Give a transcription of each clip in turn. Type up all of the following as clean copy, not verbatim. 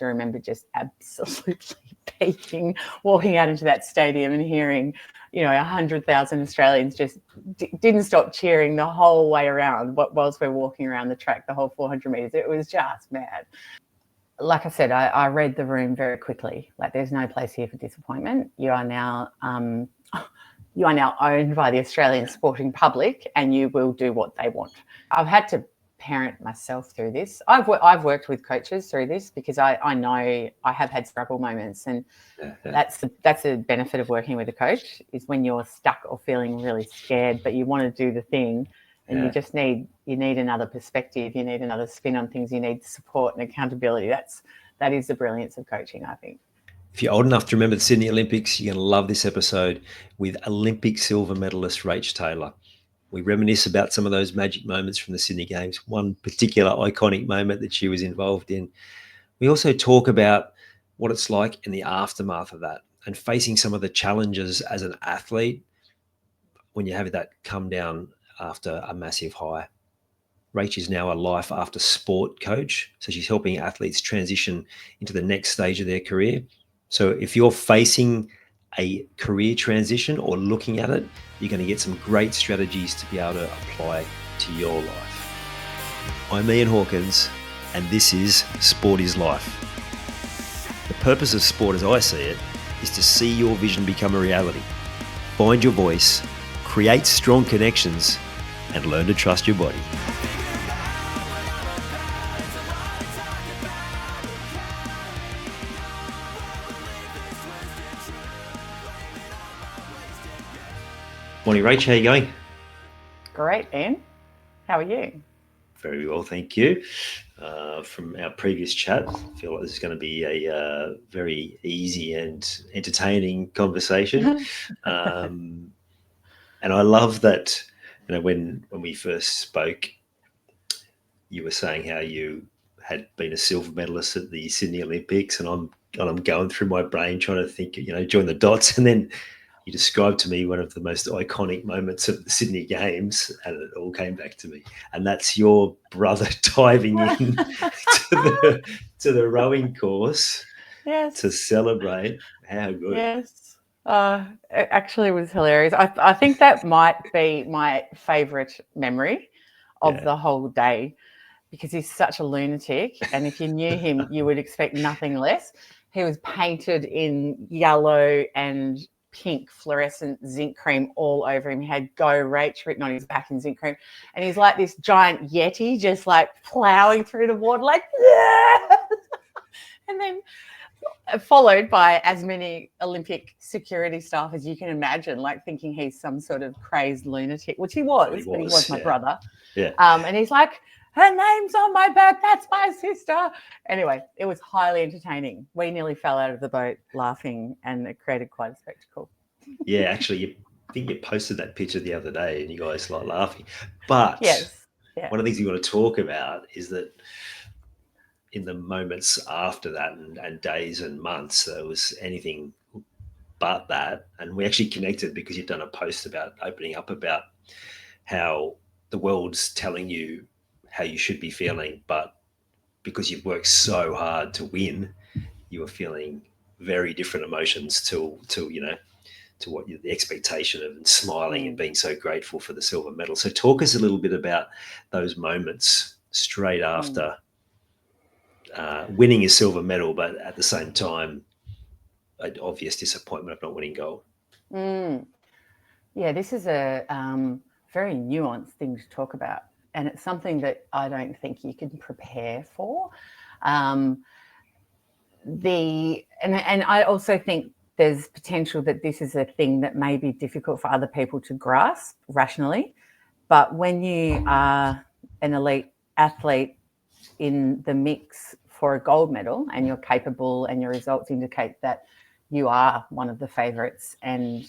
I remember just absolutely peaking, walking out into that stadium and hearing, 100,000 Australians just didn't stop cheering the whole way around whilst we're walking around the track, the whole 400 metres. It was just mad. Like I said, I read the room very quickly. Like, there's no place here for disappointment. You are now owned by the Australian sporting public, and you will do what they want. I've had to parent myself through this. I've worked with coaches through this because I know I have had struggle moments, and that's the benefit of working with a coach, is when you're stuck or feeling really scared, but you want to do the thing, and you just need another perspective, you need another spin on things, you need support and accountability. That is the brilliance of coaching, I think. If you're old enough to remember the Sydney Olympics, you're going to love this episode with Olympic silver medalist Rach Taylor. We reminisce about some of those magic moments from the Sydney Games, one particular iconic moment that she was involved in. We also talk about what it's like in the aftermath of that and facing some of the challenges as an athlete when you have that come down after a massive high. Rach is now a life after sport coach, so she's helping athletes transition into the next stage of their career. So if you're facing a career transition or looking at it, you're going to get some great strategies to be able to apply to your life. I'm Ian Hawkins, and this is Sport is Life. The purpose of sport, as I see it, is to see your vision become a reality. Find your voice, create strong connections, and learn to trust your body. Morning, Rach. How are you going? Great, Ian. How are you? Very well, thank you. From our previous chat, I feel like this is going to be a very easy and entertaining conversation. And I love that, when we first spoke, you were saying how you had been a silver medalist at the Sydney Olympics, and I'm going through my brain trying to think, join the dots, and then you described to me one of the most iconic moments of the Sydney Games, and it all came back to me. And that's your brother diving in to the rowing course, to celebrate. How good. Yes. It actually was hilarious. I think that might be my favourite memory of the whole day, because he's such a lunatic. And if you knew him, you would expect nothing less. He was painted in yellow and pink fluorescent zinc cream all over him. He had "Go Rach" written on his back in zinc cream, and he's like this giant yeti, just like plowing through the water, like and then followed by as many Olympic security staff as you can imagine, like thinking he's some sort of crazed lunatic, which he was, but he was my brother. Yeah. And he's like, "Her name's on my back, that's my sister." Anyway, it was highly entertaining. We nearly fell out of the boat laughing, and it created quite a spectacle. Yeah, actually, I think you posted that picture the other day and you guys started laughing. But one of the things you want to talk about is that in the moments after that and days and months, there was anything but that. And we actually connected because you'd done a post about opening up about how the world's telling you how you should be feeling, but because you've worked so hard to win, you were feeling very different emotions to what the expectation of, and smiling and being so grateful for the silver medal. So talk us a little bit about those moments straight after winning a silver medal, but at the same time, an obvious disappointment of not winning gold. Yeah, this is a very nuanced thing to talk about, and it's something that I don't think you can prepare for. And I also think there's potential that this is a thing that may be difficult for other people to grasp rationally. But when you are an elite athlete in the mix for a gold medal, and you're capable and your results indicate that you are one of the favourites, and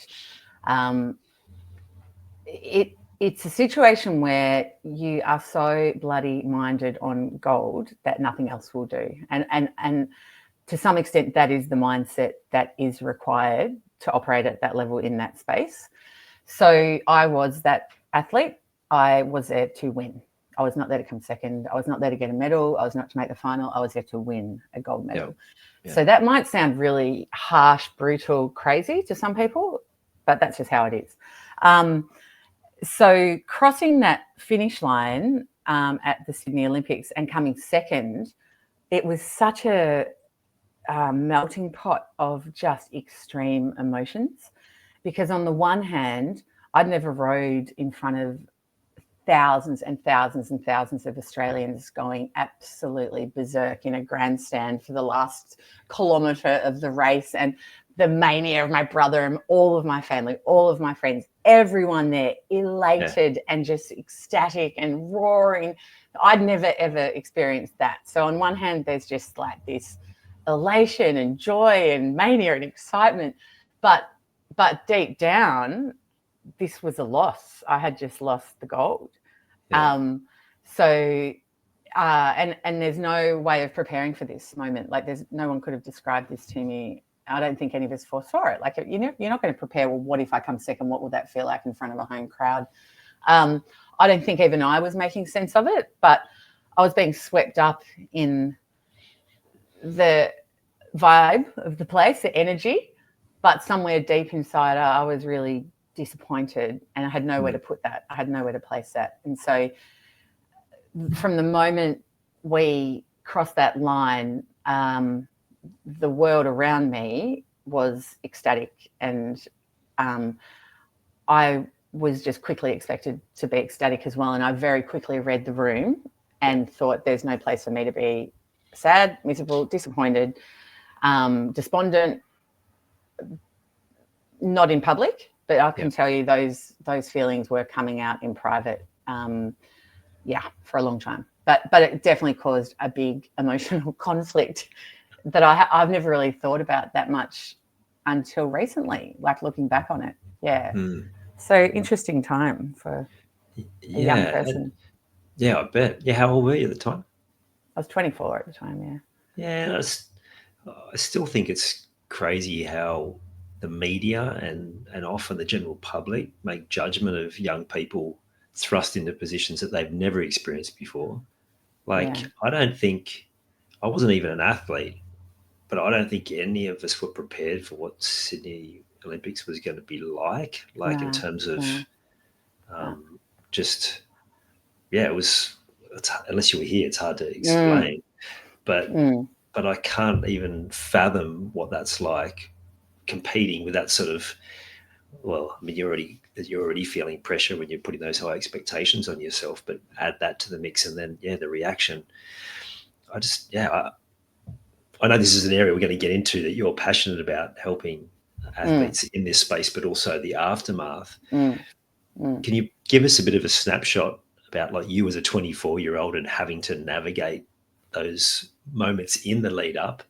it's a situation where you are so bloody minded on gold that nothing else will do. And to some extent, that is the mindset that is required to operate at that level in that space. So I was that athlete. I was there to win. I was not there to come second. I was not there to get a medal. I was not to make the final. I was there to win a gold medal. Yeah. So that might sound really harsh, brutal, crazy to some people, but that's just how it is. So crossing that finish line at the Sydney Olympics and coming second, it was such a melting pot of just extreme emotions, because on the one hand, I'd never rode in front of thousands and thousands and thousands of Australians going absolutely berserk in a grandstand for the last kilometre of the race, and the mania of my brother and all of my family, all of my friends, everyone there elated and just ecstatic and roaring. I'd never, ever experienced that. So on one hand, there's just like this elation and joy and mania and excitement. But deep down, this was a loss. I had just lost the gold. Yeah. And there's no way of preparing for this moment. Like, there's no one could have described this to me. I don't think any of us foresaw it. Like, you're not going to prepare, well, what if I come second? What will that feel like in front of a home crowd? I don't think even I was making sense of it, but I was being swept up in the vibe of the place, the energy, but somewhere deep inside, I was really disappointed, and I had nowhere to put that. I had nowhere to place that. And so from the moment we crossed that line, the world around me was ecstatic, and I was just quickly expected to be ecstatic as well. And I very quickly read the room and thought, there's no place for me to be sad, miserable, disappointed, despondent, not in public, but I can tell you those feelings were coming out in private, for a long time. But it definitely caused a big emotional conflict that I've never really thought about that much until recently, like looking back on it. Yeah. So interesting time for a young person. Yeah, I bet. Yeah, how old were you at the time? I was 24 at the time, Yeah, I still think it's crazy how the media and often the general public make judgment of young people thrust into positions that they've never experienced before. Like, I wasn't even an athlete, but I don't think any of us were prepared for what Sydney Olympics was going to be like in terms of it was, unless you were here, it's hard to explain. But I can't even fathom what that's like, competing with that sort of, well, I mean, you're already feeling pressure when you're putting those high expectations on yourself, but add that to the mix, and then the reaction. I know this is an area we're going to get into, that you're passionate about helping athletes in this space, but also the aftermath. Can you give us a bit of a snapshot about, like, you as a 24-year-old and having to navigate those moments in the lead up,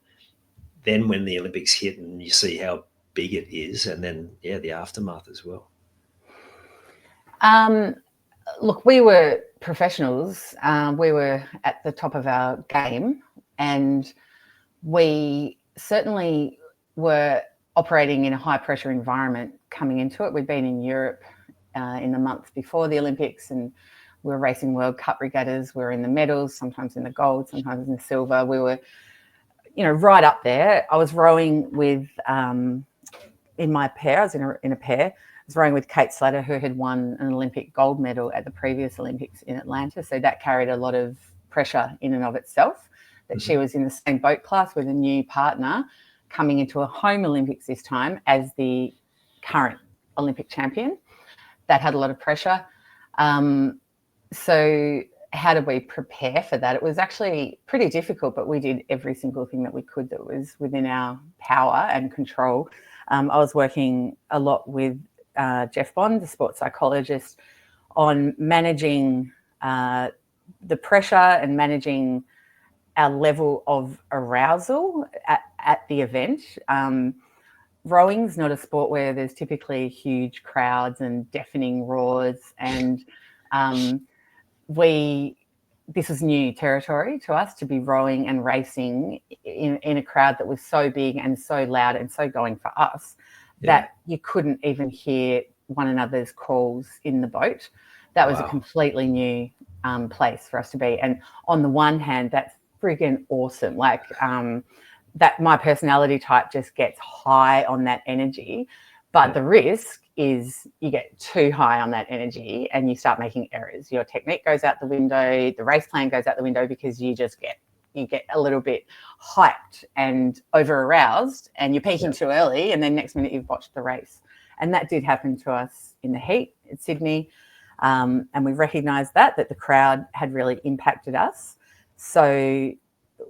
then when the Olympics hit and you see how big it is, and then the aftermath as well? Look, we were professionals. We were at the top of our game, and we certainly were operating in a high pressure environment coming into it. We'd been in Europe in the months before the Olympics, and we were racing World Cup regattas. We were in the medals, sometimes in the gold, sometimes in the silver. We were, right up there. I was rowing with, in my pair, I was in a pair. I was rowing with Kate Slater, who had won an Olympic gold medal at the previous Olympics in Atlanta. So that carried a lot of pressure in and of itself, that she was in the same boat class with a new partner coming into a home Olympics this time as the current Olympic champion. That had a lot of pressure. So how did we prepare for that? It was actually pretty difficult, but we did every single thing that we could that was within our power and control. I was working a lot with Jeff Bond, the sports psychologist, on managing the pressure and managing our level of arousal at the event. Rowing's not a sport where there's typically huge crowds and deafening roars, and this was new territory to us, to be rowing and racing in a crowd that was so big and so loud and so going for us that you couldn't even hear one another's calls in the boat. That was a Wow. completely new place for us to be. And on the one hand, that's freaking awesome. Like that my personality type just gets high on that energy. But the risk is you get too high on that energy and you start making errors. Your technique goes out the window, the race plan goes out the window because you get a little bit hyped and over aroused and you're peaking too early, and then next minute you've watched the race. And that did happen to us in the heat at Sydney. And we recognised that the crowd had really impacted us. So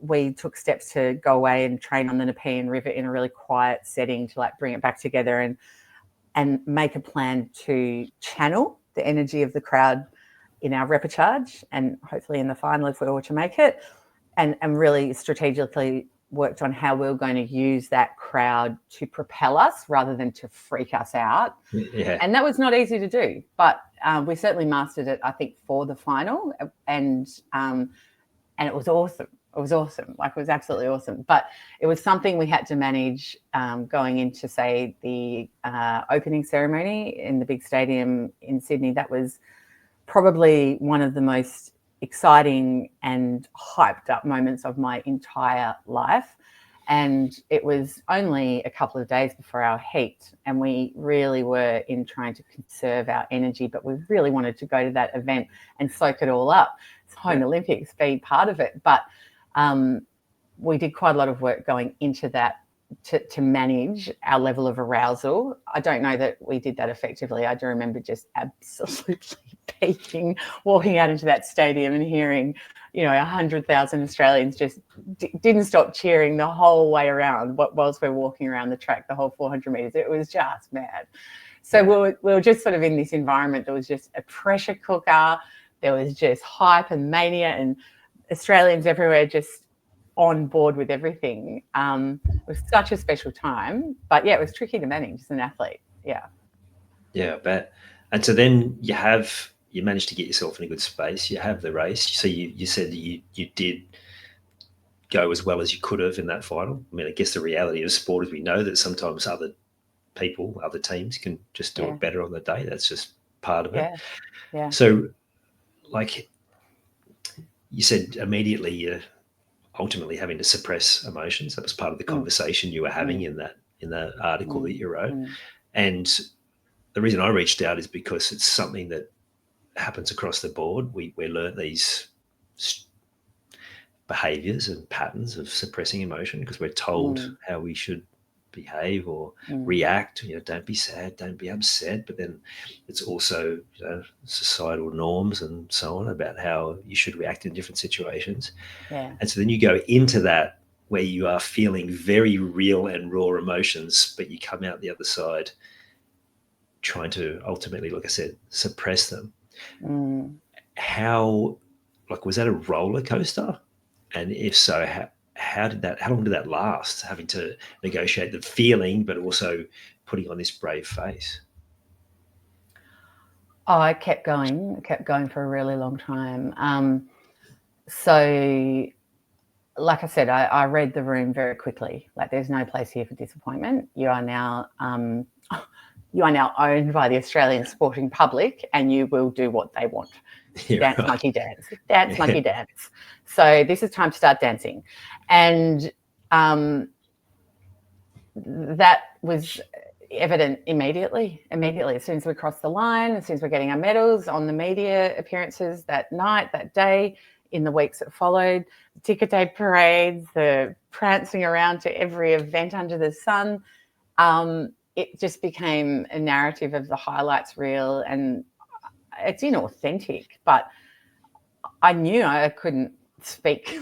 we took steps to go away and train on the Nepean River in a really quiet setting to like bring it back together and make a plan to channel the energy of the crowd in our repercharge and hopefully in the final if we were to make it, and really strategically worked on how we were going to use that crowd to propel us rather than to freak us out. Yeah. And that was not easy to do, but we certainly mastered it, I think, for the final, and it was awesome. It was awesome. Like, it was absolutely awesome. But it was something we had to manage going into, say, the opening ceremony in the big stadium in Sydney. That was probably one of the most exciting and hyped up moments of my entire life. And it was only a couple of days before our heat, and we really were in trying to conserve our energy, but we really wanted to go to that event and soak it all up. It's home Olympics, be part of it. But we did quite a lot of work going into that to manage our level of arousal. I don't know that we did that effectively. I do remember just absolutely peaking, walking out into that stadium and hearing, 100,000 Australians just didn't stop cheering the whole way around whilst we're walking around the track, the whole 400 metres. It was just mad. So we were just sort of in this environment that was just a pressure cooker. There was just hype and mania and Australians everywhere just on board with everything. It was such a special time, but yeah, it was tricky to manage as an athlete. Yeah, I bet. And so then you managed to get yourself in a good space. You have the race. So you said you did go as well as you could have in that final. I mean, I guess the reality of sport is we know that sometimes other teams can just do it better on the day. That's just part of it. Yeah. So, like you said, immediately you're ultimately having to suppress emotions. That was part of the conversation you were having in that article that you wrote. And the reason I reached out is because it's something that happens across the board. We learn these behaviors and patterns of suppressing emotion because we're told how we should behave or react. Don't be sad, don't be upset. But then it's also societal norms and so on about how you should react in different situations. Yeah. And so then you go into that where you are feeling very real and raw emotions, but you come out the other side trying to ultimately, like I said, suppress them. How was that a roller coaster? And if so, how long did that last, having to negotiate the feeling but also putting on this brave face? Oh, I kept going for a really long time. So like I said, I read the room very quickly. Like, there's no place here for disappointment. You are now owned by the Australian sporting public, and you will do what they want. Dance, right. Monkey dance, monkey dance. So this is time to start dancing. And that was evident immediately. As soon as we crossed the line, as soon as we're getting our medals, on the media appearances that night, that day, in the weeks that followed, the ticker tape parades, the prancing around to every event under the sun, it just became a narrative of the highlights reel, and it's inauthentic. But I knew I couldn't speak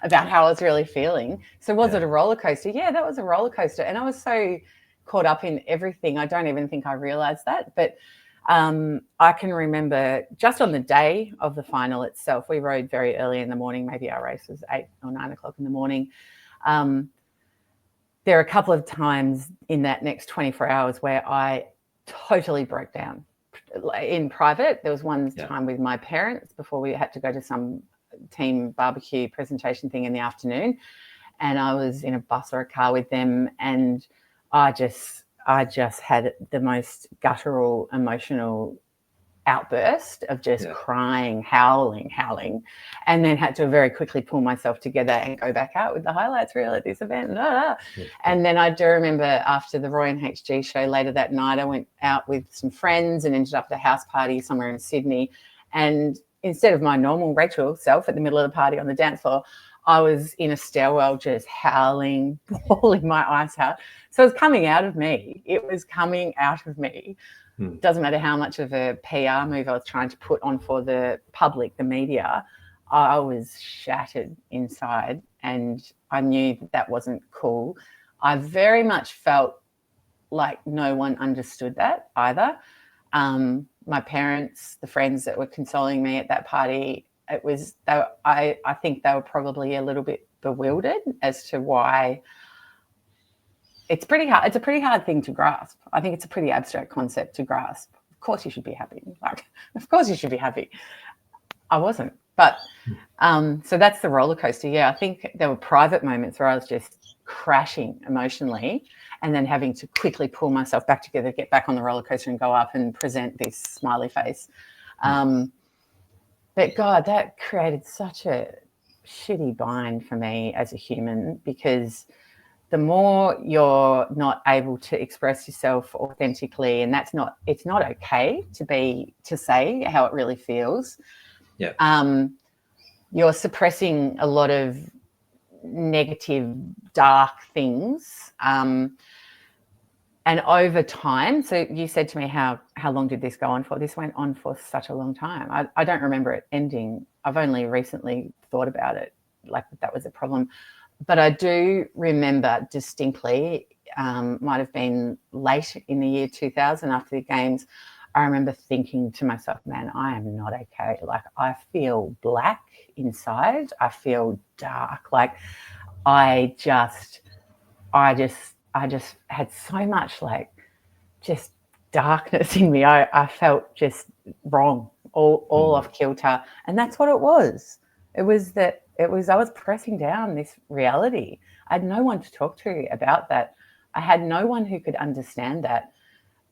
about how I was really feeling. So was it a roller coaster? Yeah, that was a roller coaster. And I was so caught up in everything, I don't even think I realized that. But I can remember just on the day of the final itself, we rode very early in the morning. Maybe our race was 8 or 9 o'clock in the morning. There are a couple of times in that next 24 hours where I totally broke down in private. There was one time with my parents before we had to go to some team barbecue presentation thing in the afternoon, and I was in a bus or a car with them, and I just had the most guttural, emotional outburst of just crying, howling, and then had to very quickly pull myself together and go back out with the highlights reel at this event. And then I do remember after the Roy and HG show later that night, I went out with some friends and ended up at a house party somewhere in Sydney. And instead of my normal Rachel self at the middle of the party on the dance floor, I was in a stairwell just howling, bawling my eyes out. So it was coming out of me. It was coming out of me. Doesn't matter how much of a PR move I was trying to put on for the public, the media, I was shattered inside, and I knew that wasn't cool. I very much felt like no one understood that either. My parents, the friends that were consoling me at that party, I think they were probably a little bit bewildered as to why. It's pretty hard. It's a pretty hard thing to grasp. I think it's a pretty abstract concept to grasp. Of course you should be happy. Of course you should be happy. I wasn't. But so that's the roller coaster. Yeah, I think there were private moments where I was just crashing emotionally and then having to quickly pull myself back together, get back on the roller coaster and go up and present this smiley face. But God, that created such a shitty bind for me as a human, because the more you're not able to express yourself authentically, and it's not okay to say how it really feels. Yeah. You're suppressing a lot of negative, dark things. And over time, so you said to me, how long did this go on for? This went on for such a long time. I don't remember it ending. I've only recently thought about it, like that was a problem. But I do remember distinctly, might have been late in the year 2000 after the games, I remember thinking to myself, man, I am not okay. Like, I feel black inside. I feel dark. Like, I just had so much like just darkness in me. I felt just wrong, all off kilter. And that's what it was. I was pressing down this reality. I had no one to talk to about that. I had no one who could understand that.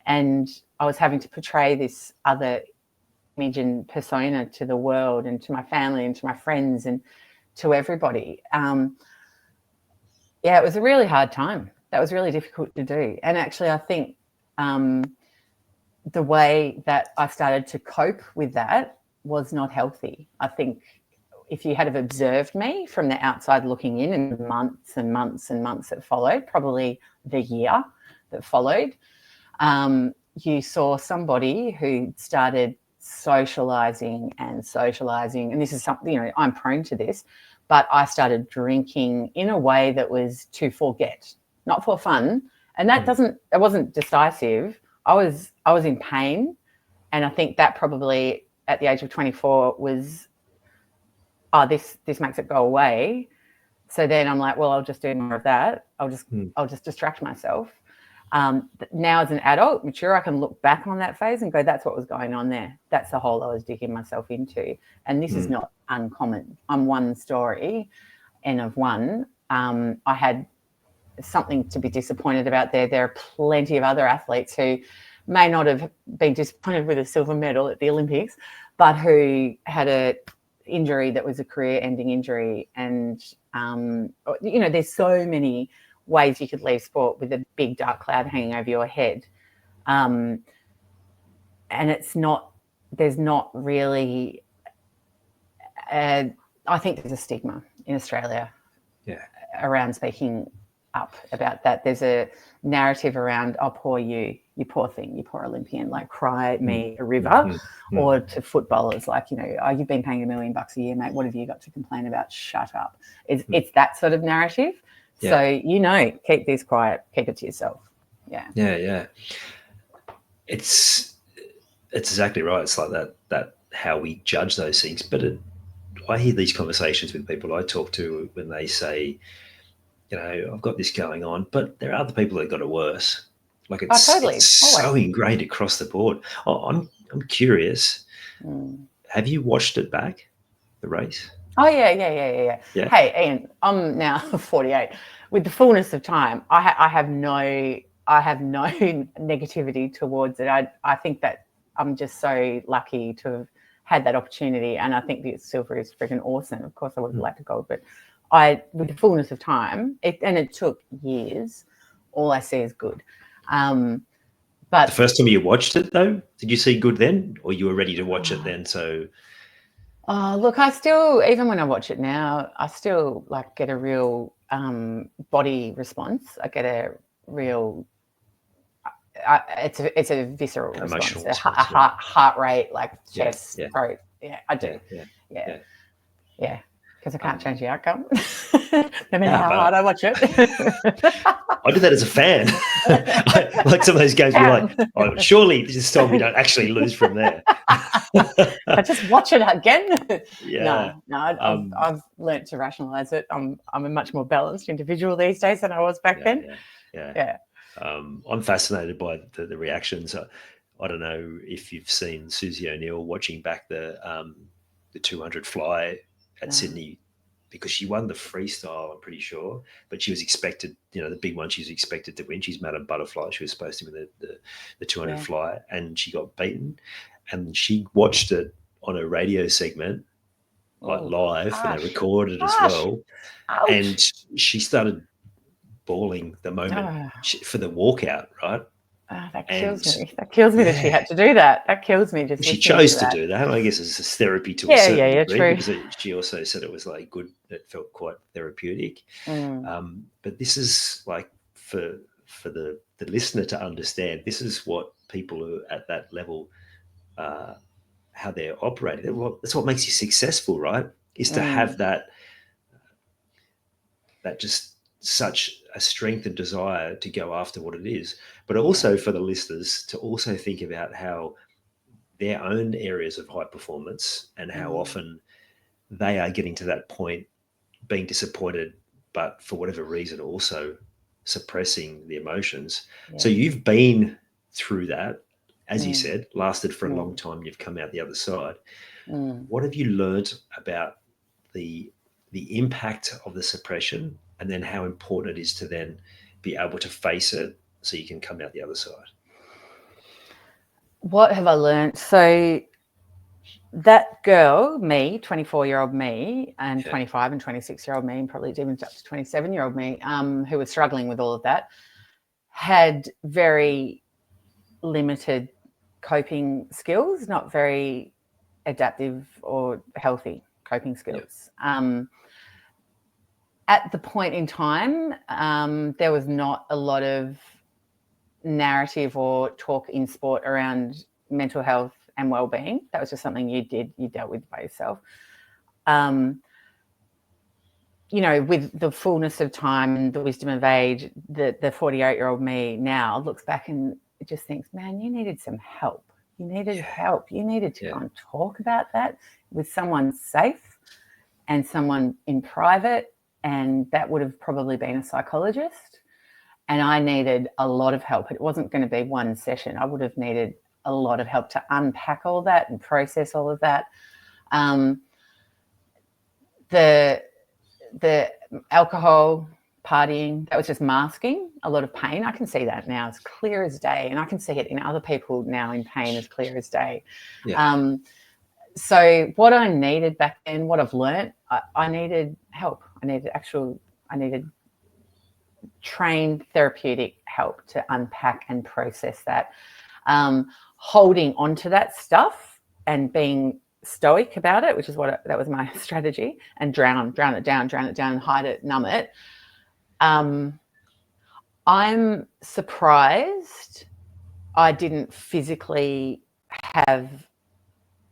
And I was having to portray this other image and persona to the world and to my family and to my friends and to everybody. It was a really hard time. That was really difficult to do. And actually, I think the way that I started to cope with that was not healthy. I think if you had have observed me from the outside looking in, and months and months and months that followed, probably the year that followed, you saw somebody who started socializing. And this is something, I'm prone to this, but I started drinking in a way that was to forget, not for fun. And it wasn't decisive. I was in pain. And I think that probably at the age of 24 was, this makes it go away. So then I'm like, well, I'll just do more of that. I'll just distract myself. Now as an adult, mature, I can look back on that phase and go, that's what was going on there. That's the hole I was digging myself into. And this is not uncommon. I'm one story, N of one. I had something to be disappointed about there. There are plenty of other athletes who may not have been disappointed with a silver medal at the Olympics, but who had a injury that was a career-ending injury. And, there's so many ways you could leave sport with a big dark cloud hanging over your head. And there's not really, I think there's a stigma in Australia around speaking up about that. There's a narrative around, oh, poor you poor thing, you poor Olympian, like cry me a river, or to footballers, like, oh, you've been paying $1 million a year, mate. What have you got to complain about? Shut up. It's that sort of narrative. Yeah. So, keep this quiet, keep it to yourself. Yeah. Yeah. It's exactly right. It's like that how we judge those things. But I hear these conversations with people I talk to when they say, I've got this going on, but there are other people that got it worse. Like it's so ingrained across the board. I'm curious. Have you watched it back, the race? Oh yeah. Hey, Ian, I'm now 48. With the fullness of time, I have no negativity towards it. I think that I'm just so lucky to have had that opportunity. And I think the silver is freaking awesome. Of course, I would have liked a gold, but with the fullness of time, it took years, all I see is good. But the first time you watched it, though, did you see good then, or you were ready to watch it then? So, look, I still, even when I watch it now, I still like get a real body response. I get a real, it's a visceral Emotional response, response, a heart rate, like chest, yeah. throat. Yeah, I do. Yeah. Because I can't change the outcome, no matter how hard I watch it. I do that as a fan. Like some of those games, you're like, oh, surely this time we don't actually lose from there. I just watch it again. Yeah. No, I've learnt to rationalise it. I'm a much more balanced individual these days than I was back then. Yeah. I'm fascinated by the reactions. I don't know if you've seen Susie O'Neill watching back the 200 fly at Sydney, because she won the freestyle, I'm pretty sure, but she was expected, the big one, she was expected to win. She's Madam Butterfly. She was supposed to win the 200 fly, and she got beaten. And she watched it on a radio segment, like live, and they recorded it as well. Ouch. And she started bawling the moment for the walkout, right? That kills me. That kills me that she had to do that. That kills me. Just she chose to do that. I guess it's a therapy to a certain degree, true. because she also said it was like good. It felt quite therapeutic. But this is like for the listener to understand. This is what people who are at that level, how they're operating. Well, that's what makes you successful, right? Is to have that just such a strength and desire to go after what it is, but also for the listeners to also think about how their own areas of high performance and how often they are getting to that point, being disappointed, but for whatever reason also suppressing the emotions. So you've been through that, as you said, lasted for a long time. You've come out the other side. What have you learned about the impact of the suppression, and then how important it is to then be able to face it so you can come out the other side? What have I learned? So that girl, me, 24-year-old me, and 25 and 26-year-old me, and probably even up to 27-year-old me, who was struggling with all of that, had very limited coping skills, not very adaptive or healthy coping skills. At the point in time, there was not a lot of narrative or talk in sport around mental health and well-being. That was just something you dealt with by yourself. With the fullness of time and the wisdom of age, the 48-year-old me now looks back and just thinks, man, you needed some help. You needed help. You needed to go and talk about that with someone safe and someone in private, and that would have probably been a psychologist. And I needed a lot of help. It wasn't going to be one session. I would have needed a lot of help to unpack all that and process all of that. The alcohol, partying, that was just masking a lot of pain. I can see that now as clear as day, and I can see it in other people now in pain as clear as day. So what I needed back then, what I've learnt, I needed help. I needed trained therapeutic help to unpack and process that. Holding onto that stuff and being stoic about it, which is that was my strategy, and drown it down, hide it, numb it. I'm surprised I didn't physically have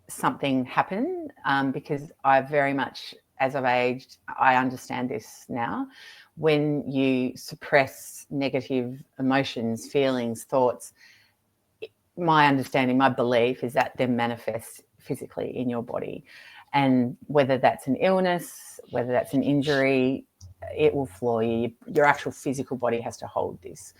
something happen, because I very much, as I've aged, I understand this now. When you suppress negative emotions, feelings, thoughts, my understanding, my belief is that they manifest physically in your body. And whether that's an illness, whether that's an injury, it will floor you. Your actual physical body has to hold this.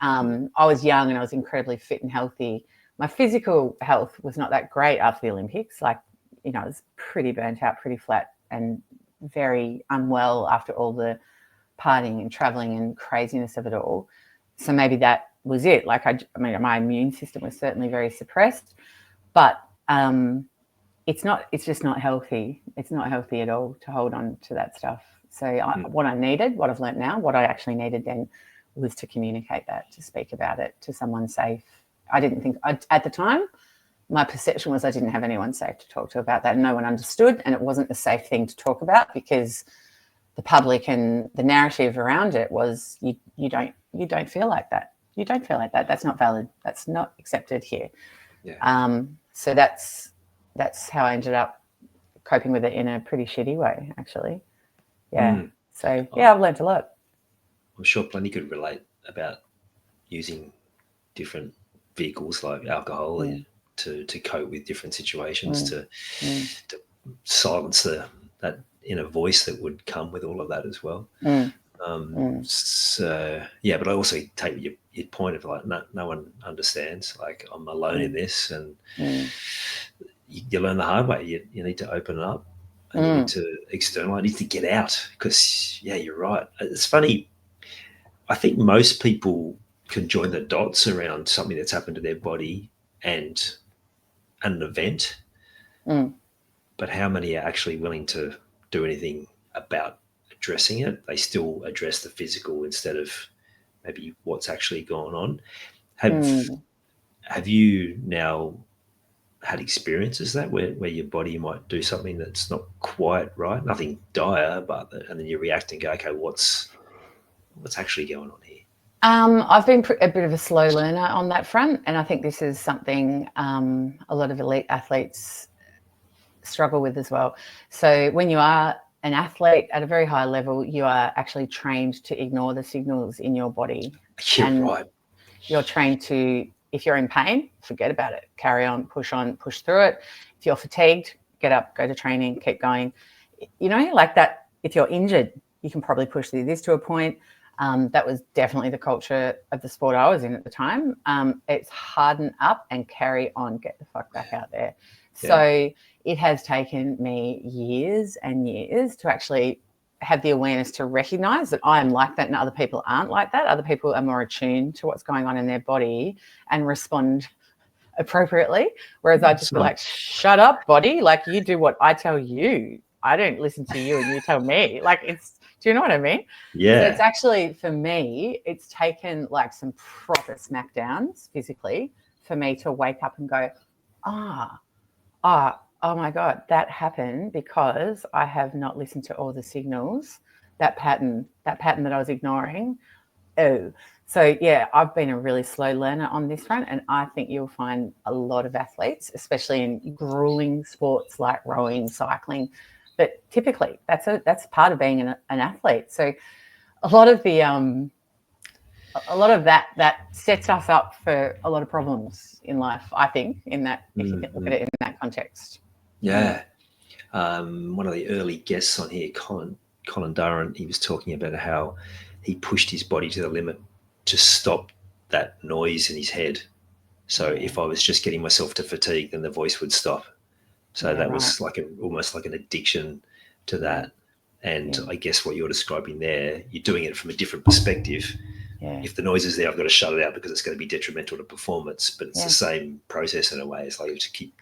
I was young and I was incredibly fit and healthy. My physical health was not that great after the Olympics. I was pretty burnt out, pretty flat, and very unwell after all the partying and traveling and craziness of it all. So maybe that was it. My immune system was certainly very suppressed. but it's just not healthy. It's not healthy at all to hold on to that stuff. So what I've learned now, what I actually needed then was to communicate that, to speak about it to someone safe. I didn't think, at the time, my perception was I didn't have anyone safe to talk to about that. No one understood, and it wasn't a safe thing to talk about because the public and the narrative around it was you don't feel like that. You don't feel like that. That's not valid. That's not accepted here. Yeah. So that's how I ended up coping with it in a pretty shitty way, actually. Yeah. So I've learned a lot. I'm sure plenty could relate about using different vehicles like alcohol to cope with different situations, to silence that inner voice that would come with all of that as well. So yeah, but I also take your point of like no one understands, like I'm alone in this, and you learn the hard way. You need to open it up, and you need to externalize, you need to get out, because you're right. It's funny, I think most people can join the dots around something that's happened to their body and an event, but how many are actually willing to do anything about addressing it? They still address the physical instead of maybe what's actually going on. Have you now had experiences that where your body might do something that's not quite right, nothing dire, and then you react and go, okay, what's actually going on here? I've been a bit of a slow learner on that front, and I think this is something a lot of elite athletes struggle with as well. So when you are an athlete at a very high level, you are actually trained to ignore the signals in your body. Right. You're trained to, if you're in pain, forget about it, carry on, push through it. If you're fatigued, get up, go to training, keep going. Like that, if you're injured, you can probably push through this to a point. That was definitely the culture of the sport I was in at the time. It's harden up and carry on, get the fuck back out there. Yeah. So it has taken me years and years to actually have the awareness to recognize that I am like that and other people aren't like that. Other people are more attuned to what's going on in their body and respond appropriately. Whereas I just be like, shut up, body. Like, you do what I tell you. I don't listen to you and you tell me. Like, do you know what I mean? Yeah. So it's actually, for me, it's taken like some proper smackdowns physically for me to wake up and go, oh my God, that happened because I have not listened to all the signals, that pattern that I was ignoring. So yeah, I've been a really slow learner on this front, and I think you'll find a lot of athletes, especially in grueling sports like rowing, cycling, but typically that's part of being an athlete. So a lot of that sets us up for a lot of problems in life, I think, in that, if you can look at it in that context. Yeah. One of the early guests on here, Colin Durrant, he was talking about how he pushed his body to the limit to stop that noise in his head. So if I was just getting myself to fatigue, then the voice would stop. So that was like almost like an addiction to that. And I guess what you're describing there, you're doing it from a different perspective. Yeah. If the noise is there, I've got to shut it out because it's going to be detrimental to performance. But it's the same process in a way. It's like you just keep.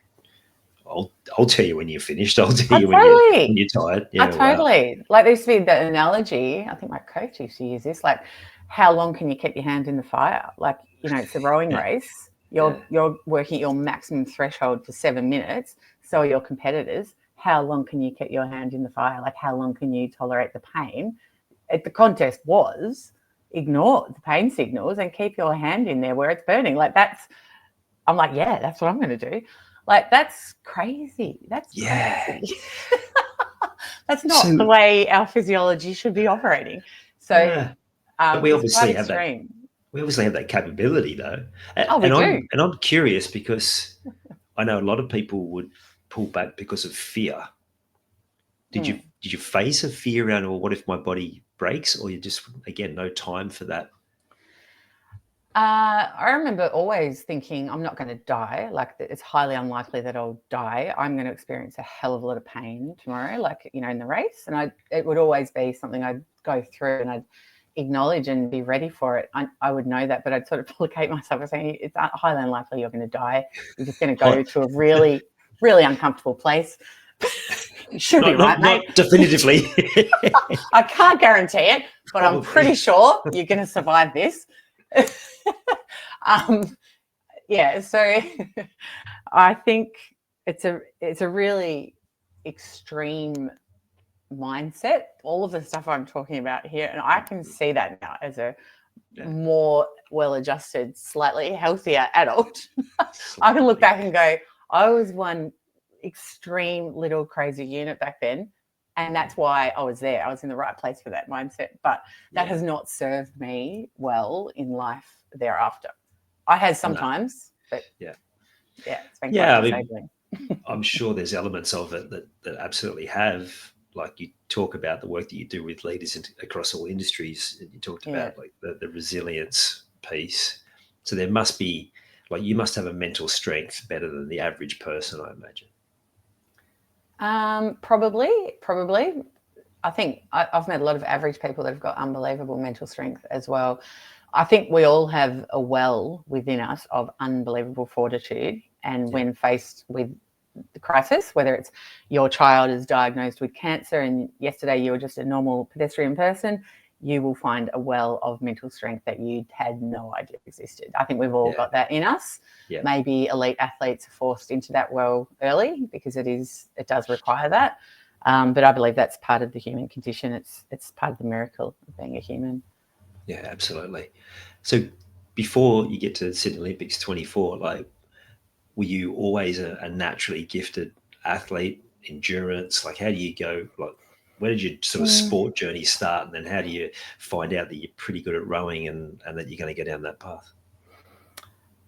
I'll tell you when you're finished. I'll tell you when you're tired. Yeah, totally. Wow. Like, there used to be the analogy, I think my coach used to use this, like, how long can you keep your hand in the fire? Like, it's a rowing race. You're working at your maximum threshold for 7 minutes. So are your competitors. How long can you keep your hand in the fire? Like, how long can you tolerate the pain? The contest was ignore the pain signals and keep your hand in there where it's burning. Like, I'm like, yeah, that's what I'm going to do. Like, that's crazy. That's crazy. That's not the way our physiology should be operating. So but we obviously have that. We obviously have that capability, though. We do. I'm curious because I know a lot of people would pull back because of fear. Did you face a fear around, or what if my body breaks, or you just, again, no time for that? I remember always thinking, I'm not going to die. Like, it's highly unlikely that I'll die. I'm going to experience a hell of a lot of pain tomorrow, like, in the race. And it would always be something I'd go through, and I'd acknowledge and be ready for it, I would know that, but I'd sort of placate myself by saying it's highly unlikely you're going to die. You're just going to go to a really, really uncomfortable place. You should be right, mate. Not definitively. I can't guarantee it, but Probably. I'm pretty sure you're going to survive this. Yeah, so I think it's a really extreme mindset, all of the stuff I'm talking about here, and I can see that now as a more well-adjusted, slightly healthier adult. I can look back and go, I was one extreme little crazy unit back then, and that's why I was there. I was in the right place for that mindset, but that has not served me well in life thereafter. I have sometimes, but it's been quite disabling. I'm sure there's elements of it that absolutely have. Like you talk about the work that you do with leaders across all industries, and you talked about like the resilience piece. So there must be, like, you must have a mental strength better than the average person, I imagine. Probably. I think I've met a lot of average people that have got unbelievable mental strength as well. I think we all have a well within us of unbelievable fortitude, and when faced with the crisis, whether it's your child is diagnosed with cancer and yesterday you were just a normal pedestrian person, you will find a well of mental strength that you had no idea existed. I think we've all got that in us. Maybe elite athletes are forced into that well early because it does require that. But I believe that's part of the human condition. It's part of the miracle of being a human. Yeah, absolutely. So before you get to the Sydney Olympics 24, like, were you always a naturally gifted athlete, endurance? Like, how do you go, like, where did your sort of sport journey start? And then how do you find out that you're pretty good at rowing and that you're going to go down that path?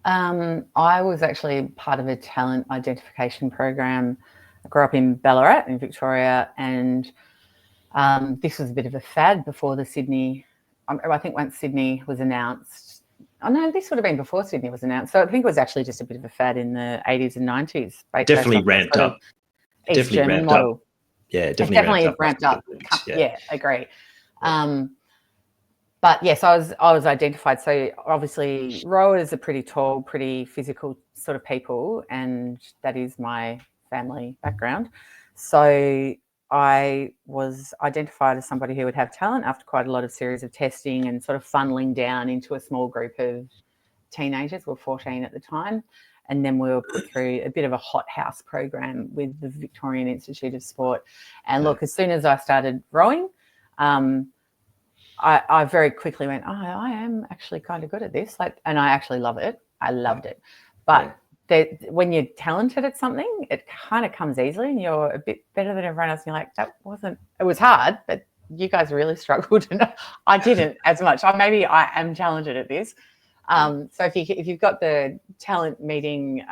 I was actually part of a talent identification program. I grew up in Ballarat in Victoria, and this was a bit of a fad before the Sydney. I think once Sydney was announced, this would have been before Sydney was announced. So I think it was actually just a bit of a fad in the 80s and 90s. Definitely ramped up. East German model. Yeah, definitely ramped up. Yeah, agree. But yes, I was identified. So obviously rowers are pretty tall, pretty physical sort of people, and that is my family background. So I was identified as somebody who would have talent after quite a lot of series of testing and sort of funneling down into a small group of teenagers. We were 14 at the time. And then we were put through a bit of a hothouse program with the Victorian Institute of Sport. And look, as soon as I started rowing, I very quickly went, I am actually kind of good at this. And I actually love it. I loved it. But when you're talented at something, it kind of comes easily and you're a bit better than everyone else. And you're like, it was hard, but you guys really struggled. And I didn't as much. Maybe I am talented at this. So if you've got the talent meeting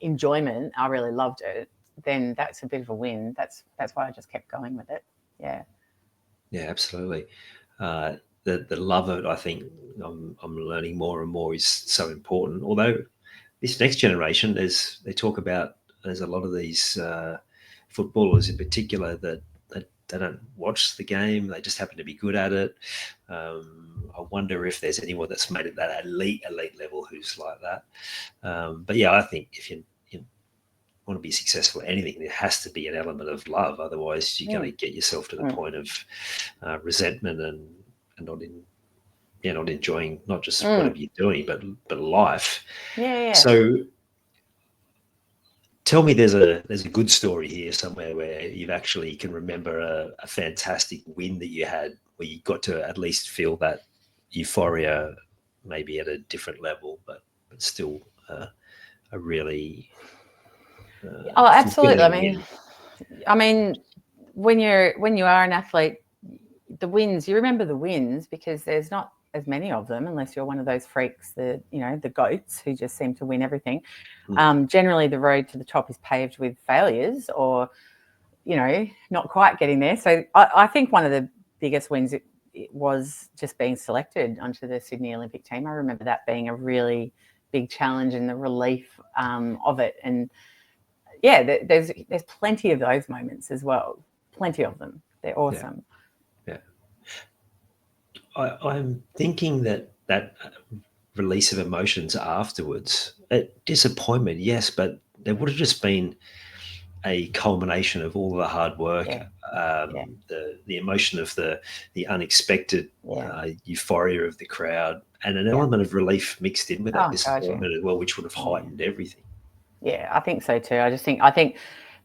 enjoyment, I really loved it, then that's a bit of a win. That's why I just kept going with it. Yeah, absolutely. The love of it, I think I'm learning more and more, is so important. Although this next generation, they talk about, there's a lot of these footballers in particular that they don't watch the game. They just happen to be good at it. I wonder if there's anyone that's made it that elite level who's like that. But yeah, I think if you want to be successful at anything, there has to be an element of love. Otherwise, you're going to get yourself to the point of resentment and not enjoying not just whatever you're doing, but life. Yeah. So tell me, there's a good story here somewhere where you actually can remember a fantastic win that you had, where you got to at least feel that euphoria, maybe at a different level, but still a really absolutely. I mean, when you are an athlete, the wins, you remember the wins because there's not as many of them unless you're one of those freaks, the goats who just seem to win everything. Generally, the road to the top is paved with failures or, not quite getting there. So I think one of the biggest wins it was just being selected onto the Sydney Olympic team. I remember that being a really big challenge and the relief of it. And yeah, there's plenty of those moments as well. Plenty of them. They're awesome. Yeah. I'm thinking that release of emotions afterwards, disappointment, yes, but there would have just been a culmination of all the hard work, the emotion of the unexpected, euphoria of the crowd, and an element of relief mixed in with that disappointment as well, which would have heightened everything. Yeah, I think so too. I think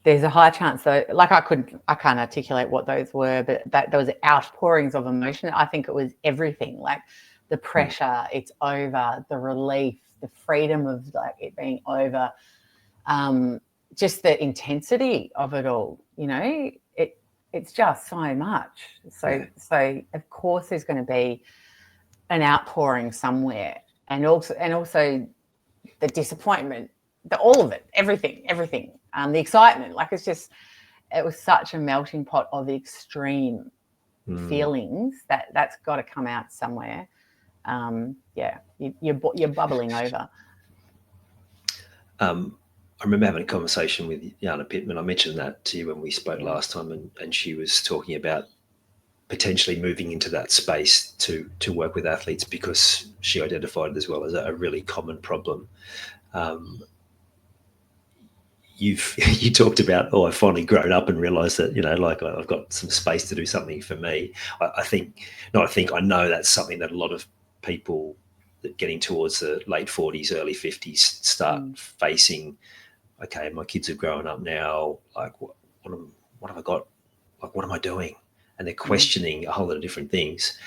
there's a high chance though, like I can't articulate what those were, but that there was outpourings of emotion. I think it was everything, like the pressure, it's over, the relief, the freedom of like it being over, just the intensity of it all, you know, it's just so much. So of course there's going to be an outpouring somewhere, and also the disappointment, all of it, everything, the excitement, like it was such a melting pot of extreme feelings that's got to come out somewhere. You're bubbling over. I remember having a conversation with Jana Pittman. I mentioned that to you when we spoke last time, and she was talking about potentially moving into that space to work with athletes because she identified it as well as a really common problem. You talked about, I've finally grown up and realised that, you know, like I've got some space to do something for me. I know that's something that a lot of people that getting towards the late 40s, early 50s start facing. Okay, my kids are growing up now. Like, what have I got? Like, what am I doing? And they're questioning a whole lot of different things.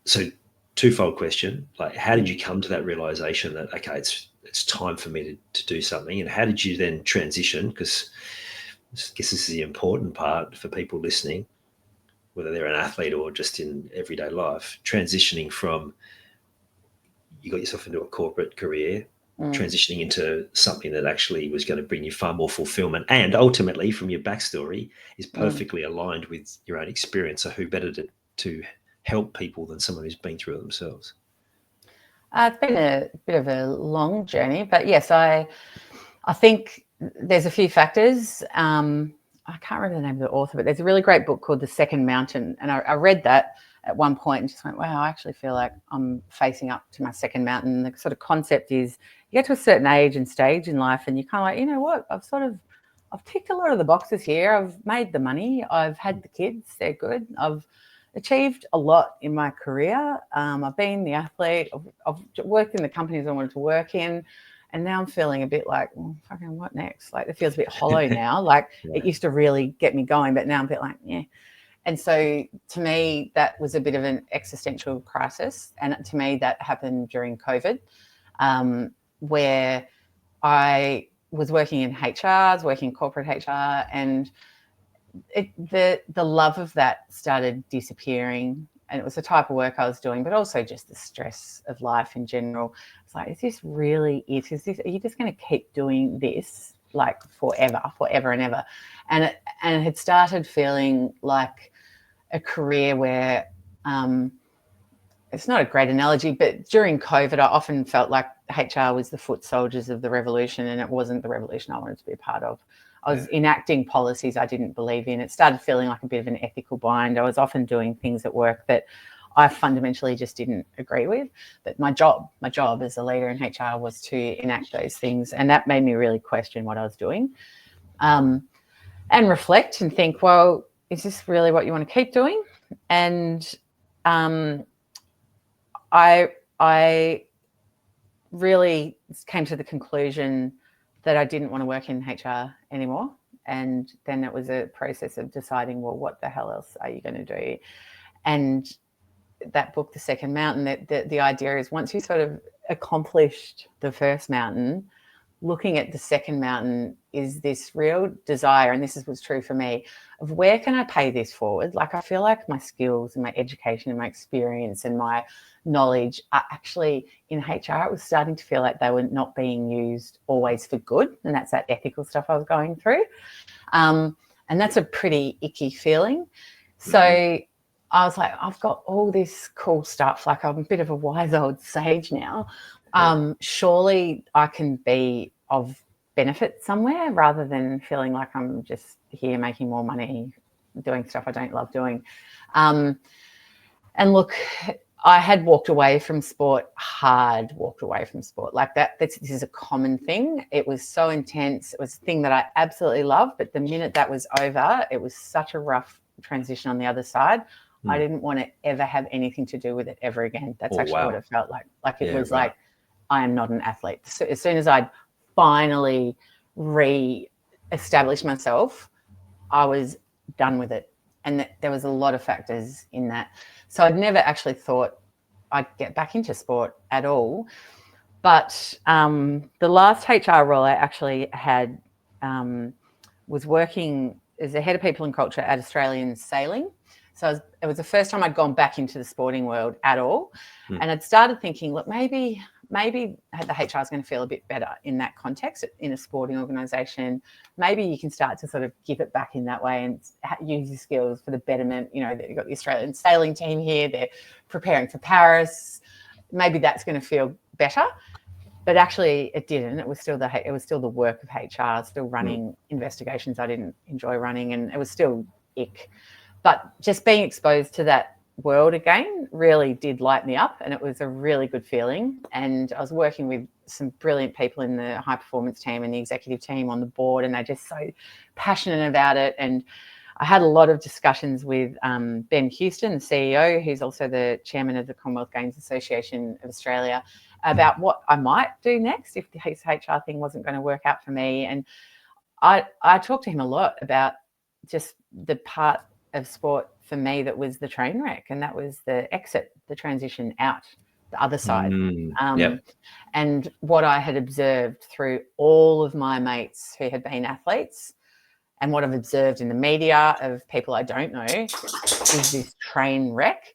So, twofold question: like, how did you come to that realization that okay, it's time for me to do something? And how did you then transition? Because I guess this is the important part for people listening, whether they're an athlete or just in everyday life, transitioning from you got yourself into a corporate career, transitioning into something that actually was going to bring you far more fulfillment, and ultimately, from your backstory, is perfectly aligned with your own experience. So who better to help people than someone who's been through it themselves? It's been a bit of a long journey, but yes, I think there's a few factors. I can't remember the name of the author, but there's a really great book called The Second Mountain, and I read that at one point and just went, wow, I actually feel like I'm facing up to my second mountain. The sort of concept is you get to a certain age and stage in life and you're kind of like, you know what, I've ticked a lot of the boxes here. I've made the money. I've had the kids. They're good. I've achieved a lot in my career. I've been the athlete. I've worked in the companies I wanted to work in. And now I'm feeling a bit like, well, fucking what next? Like it feels a bit hollow now. Like it used to really get me going, but now I'm a bit like, yeah. And so to me, that was a bit of an existential crisis. And to me, that happened during COVID, where I was working in HR, I was working in corporate HR, and the love of that started disappearing. And it was the type of work I was doing, but also just the stress of life in general. It's like, is this really it? Are you just going to keep doing this like forever and ever? And it had started feeling like a career where it's not a great analogy, but during COVID, I often felt like HR was the foot soldiers of the revolution, and it wasn't the revolution I wanted to be a part of. I was enacting policies I didn't believe in. It started feeling like a bit of an ethical bind. I was often doing things at work that I fundamentally just didn't agree with. But my job as a leader in HR was to enact those things. And that made me really question what I was doing, and reflect and think, well, is this really what you want to keep doing? And I really came to the conclusion that I didn't want to work in HR anymore. And then it was a process of deciding, well, what the hell else are you going to do? And that book, The Second Mountain, the idea is once you sort of accomplished the first mountain, looking at the second mountain is this real desire, and this was true for me, of where can I pay this forward? Like I feel like my skills and my education and my experience and my knowledge are actually in HR. It was starting to feel like they were not being used always for good, and that's that ethical stuff I was going through. And that's a pretty icky feeling. So I was like, I've got all this cool stuff. Like I'm a bit of a wise old sage now. Surely I can be of benefit somewhere rather than feeling like I'm just here making more money, doing stuff I don't love doing. And And look, I had walked away from sport, walked away from sport like that. This is a common thing. It was so intense. It was a thing that I absolutely loved. But the minute that was over, it was such a rough transition on the other side. I didn't want to ever have anything to do with it ever again. That's actually what it felt like. Like it was like, I am not an athlete. So as soon as I'd finally re-established myself, I was done with it. And there was a lot of factors in that. So I'd never actually thought I'd get back into sport at all. But the last HR role I actually had was working as a head of people and culture at Australian Sailing. So it was the first time I'd gone back into the sporting world at all. And I'd started thinking, look, maybe the HR is going to feel a bit better in that context in a sporting organisation. Maybe you can start to sort of give it back in that way and use your skills for the betterment. You know, you've got the Australian Sailing team here. They're preparing for Paris. Maybe that's going to feel better. But actually it didn't. It was still the work of HR, still running investigations I didn't enjoy running, and it was still ick. But just being exposed to that world again really did light me up, and it was a really good feeling. And I was working with some brilliant people in the high performance team and the executive team on the board, and they're just so passionate about it. And I had a lot of discussions with Ben Houston, the CEO, who's also the chairman of the Commonwealth Games Association of Australia, about what I might do next if the HR thing wasn't going to work out for me. And I talked to him a lot about just the part of sport for me that was the train wreck, and that was the exit, the transition out the other side. And what I had observed through all of my mates who had been athletes, and what I've observed in the media of people I don't know, is this train wreck.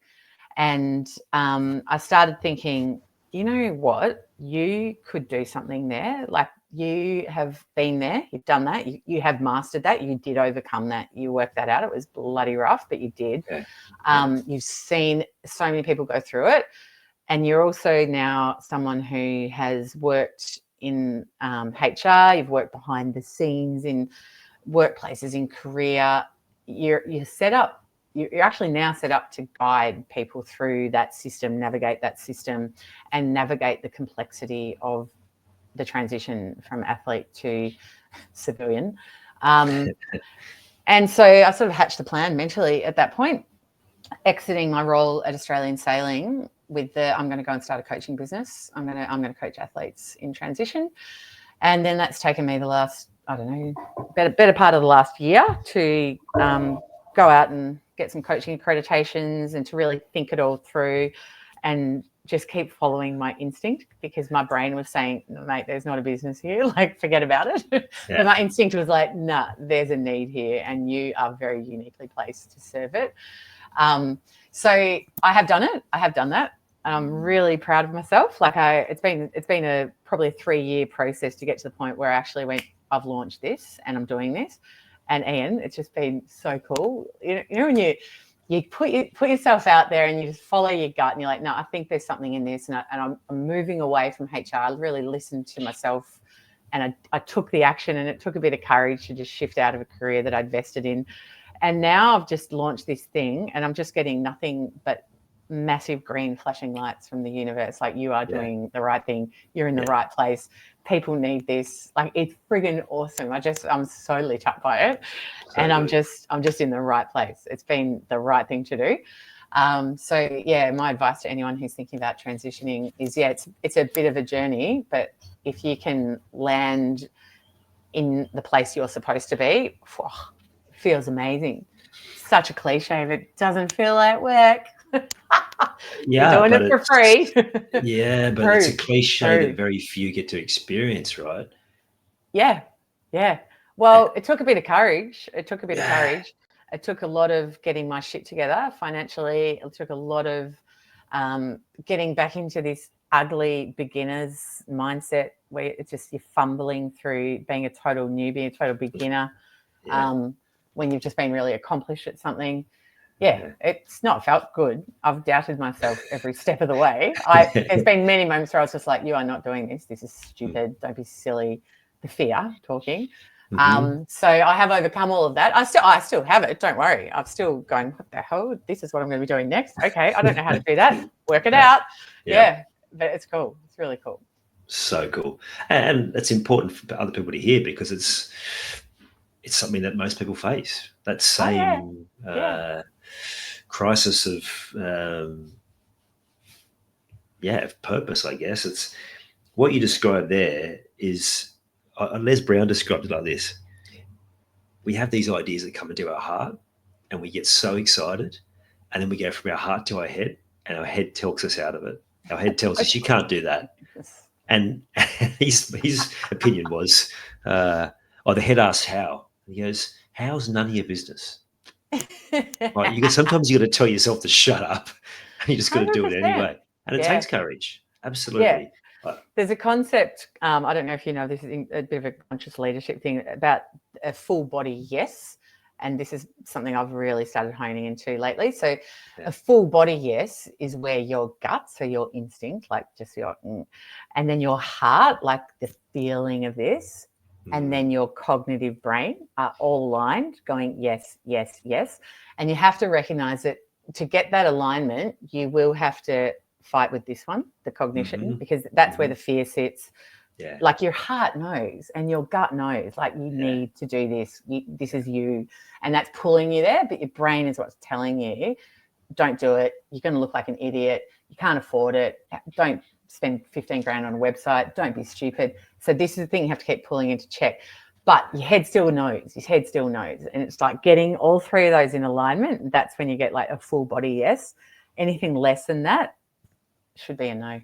And I started thinking, you know what, you could do something there. Like, you have been there, you've done that, you have mastered that, you did overcome that, you worked that out. It was bloody rough, but you did. You've seen so many people go through it, and you're also now someone who has worked in HR, you've worked behind the scenes in workplaces, in career. You're set up, you're actually now set up to guide people through that system, navigate that system, and navigate the complexity of the transition from athlete to civilian. And so I sort of hatched the plan mentally at that point, exiting my role at Australian Sailing with I'm going to go and start a coaching business. I'm going to coach athletes in transition. And then that's taken me the last, I don't know, better part of the last year to go out and get some coaching accreditations and to really think it all through and just keep following my instinct, because my brain was saying, mate, there's not a business here, like, forget about it. But my instinct was like, nah, there's a need here and you are very uniquely placed to serve it. So I have done it. I have done that. I'm really proud of myself. Like, it's been probably a 3-year process to get to the point where I actually went, I've launched this and I'm doing this. And Ian, it's just been so cool. You know when you put yourself out there and you just follow your gut and you're like, no, I think there's something in this, and I'm moving away from HR. I really listened to myself, and I took the action, and it took a bit of courage to just shift out of a career that I'd vested in. And now I've just launched this thing, and I'm just getting nothing but massive green flashing lights from the universe. Like, you are doing the right thing. You're in the right place. People need this. Like, it's friggin' awesome. I'm so lit up by it. And I'm just in the right place. It's been the right thing to do. So yeah, my advice to anyone who's thinking about transitioning is, it's a bit of a journey, but if you can land in the place you're supposed to be, it feels amazing. Such a cliche, but it doesn't feel like work. You're doing it for free. Yeah, but it's a cliche that very few get to experience, right? Yeah. Well, it took a bit of courage. It took a lot of getting my shit together financially. It took a lot of getting back into this ugly beginner's mindset where it's just you're fumbling through being a total newbie, a total beginner, when you've just been really accomplished at something. It's not felt good. I've doubted myself every step of the way. There's been many moments where I was just like, you are not doing this. This is stupid. Don't be silly. The fear talking. So I have overcome all of that. I still have it. Don't worry. I'm still going, what the hell? This is what I'm going to be doing next. Okay. I don't know how to do that. Work it out. Yeah. But it's cool. It's really cool. So cool. And it's important for other people to hear because it's something that most people face. That same crisis of purpose, I guess. It's what you described there is Les Brown described it like this. We have these ideas that come into our heart and we get so excited, and then we go from our heart to our head, and our head talks us out of it. Our head tells us you can't do that. And his opinion was, the head asks how. And he goes, how's none of your business? Right? Sometimes you got to tell yourself to shut up, and you just got to do it anyway. And it takes courage. Absolutely. Yeah. There's a concept, I don't know if you know, this is a bit of a conscious leadership thing about a full body yes. And this is something I've really started honing into lately. So a full body yes is where your gut, so your instinct, like just your, and then your heart, like the feeling of this, and then your cognitive brain are all aligned, going yes, yes, yes. And you have to recognize that to get that alignment, you will have to fight with this one, the cognition, because that's where the fear sits. Yeah. Like your heart knows and your gut knows, like you need to do this. This is you. And that's pulling you there. But your brain is what's telling you, don't do it. You're going to look like an idiot. You can't afford it. Don't spend 15 grand on a website. Don't be stupid. So this is the thing you have to keep pulling into check. But your head still knows. His head still knows. And it's like getting all three of those in alignment. That's when you get like a full body yes. Anything less than that should be a no.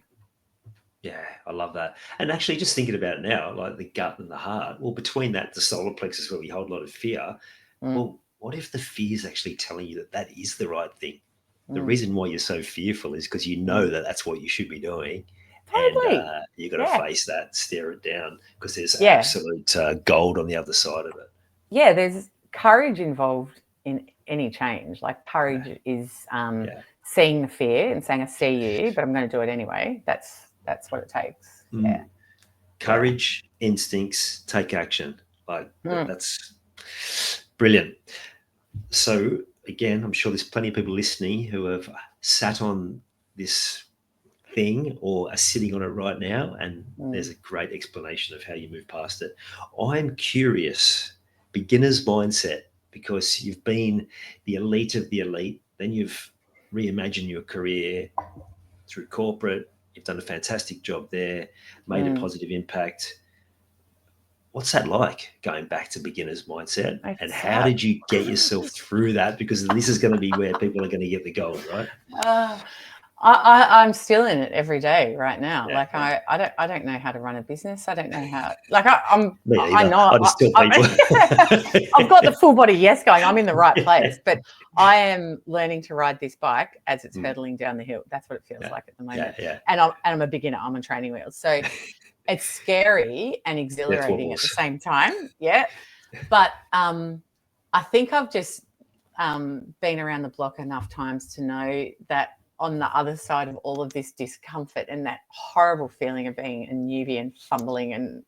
Yeah, I love that. And actually just thinking about it now, like the gut and the heart, well, between that, the solar plexus where we hold a lot of fear, well, what if the fear is actually telling you that that is the right thing? The reason why you're so fearful is because you know that that's what you should be doing. Totally. And you've got to face that, stare it down, because there's absolute gold on the other side of it. Yeah, there's courage involved in any change. Like courage is seeing the fear and saying, I see you, but I'm going to do it anyway. That's what it takes. Yeah. Courage, instincts, take action. Like that's brilliant. So again, I'm sure there's plenty of people listening who have sat on this thing or are sitting on it right now, and there's a great explanation of how you move past it. I'm curious, beginner's mindset, because you've been the elite of the elite, then you've reimagined your career through corporate. You've done a fantastic job there, made a positive impact. What's that like, going back to beginner's mindset? And how did you get yourself through that? Because this is going to be where people are going to get the gold, right? I'm still in it every day right now. Yeah, like I don't know how to run a business. I don't know how. Like I know. I just tell people. I've got the full body yes going. I'm in the right place, but I am learning to ride this bike as it's hurtling down the hill. That's what it feels like at the moment. Yeah. And I'm a beginner. I'm on training wheels, so it's scary and exhilarating at the same time. Yeah, but I think I've just been around the block enough times to know that on the other side of all of this discomfort and that horrible feeling of being a newbie and fumbling, and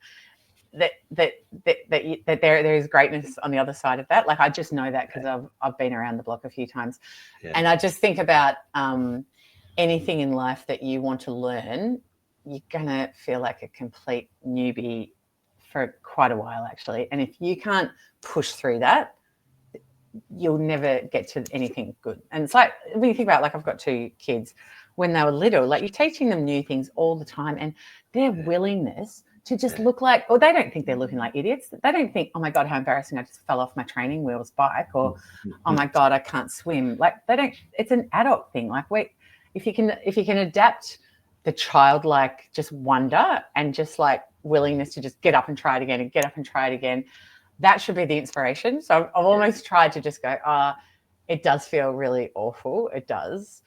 that there is greatness on the other side of that. Like I just know that because I've been around the block a few times, and I just think about anything in life that you want to learn, you're gonna feel like a complete newbie for quite a while actually, and if you can't push through that, you'll never get to anything good. And it's like when you think about, like, I've got two kids. When they were little, like, you're teaching them new things all the time, and their willingness to just look like, or they don't think they're looking like idiots. They don't think, oh my God, how embarrassing, I just fell off my training wheels bike, or oh my God, I can't swim. Like, they don't. It's an adult thing. Like, wait, if you can adapt the childlike just wonder and just like willingness to just get up and try it again and get up and try it again, that should be the inspiration. So I've almost tried to just go, it does feel really awful. It does.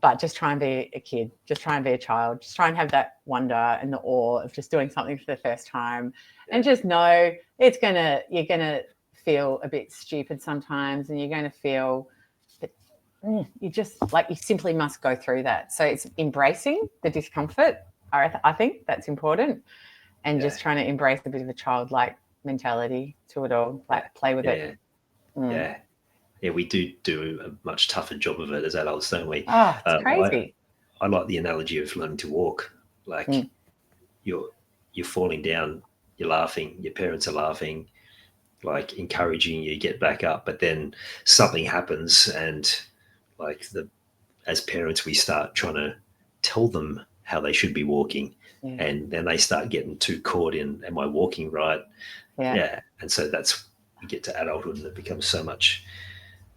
But just try and be a kid. Just try and be a child. Just try and have that wonder and the awe of just doing something for the first time. And just know you're going to feel a bit stupid sometimes, and you're going to feel that you just, like, you simply must go through that. So it's embracing the discomfort. I think that's important. And just trying to embrace a bit of a childlike mentality to it all, like play with it. Yeah, we do a much tougher job of it as adults, don't we? Oh, it's crazy. I like the analogy of learning to walk. Like you're falling down, you're laughing, your parents are laughing, like encouraging you to get back up, but then something happens, and like as parents we start trying to tell them how they should be walking, and then they start getting too caught in, am I walking right? And so that's, you get to adulthood and it becomes so much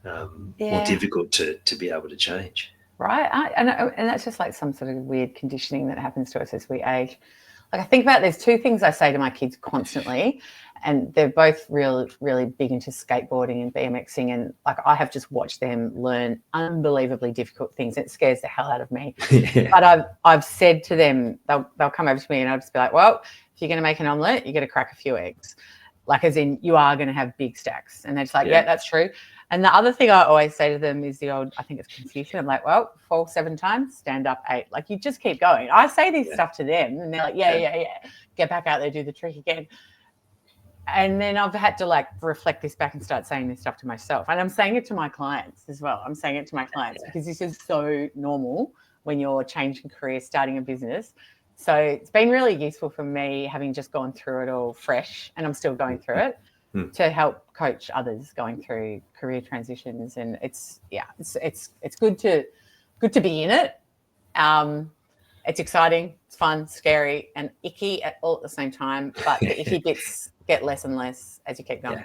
more difficult to be able to change. Right. And that's just like some sort of weird conditioning that happens to us as we age. Like I think about, there's two things I say to my kids constantly, and they're both really big into skateboarding and BMXing, and like I have just watched them learn unbelievably difficult things. It scares the hell out of me. But I've said to them, they'll come over to me and I'll just be like, well, if you're going to make an omelette, you got to crack a few eggs. Like as in you are going to have big stacks. And they're just like, yeah, that's true. And the other thing I always say to them is the old, I think it's Confucian. I'm like, well, fall 7 times, stand up 8. Like you just keep going. I say this stuff to them and they're like, yeah. Get back out there, do the trick again. And then I've had to like reflect this back and start saying this stuff to myself. And I'm saying it to my clients as well. I'm saying it to my clients because this is so normal when you're changing careers, starting a business. So it's been really useful for me having just gone through it all fresh, and I'm still going through it, to help coach others going through career transitions. And it's good to be in it. It's exciting, it's fun, scary, and icky all at the same time. But the icky bits get less and less as you keep going.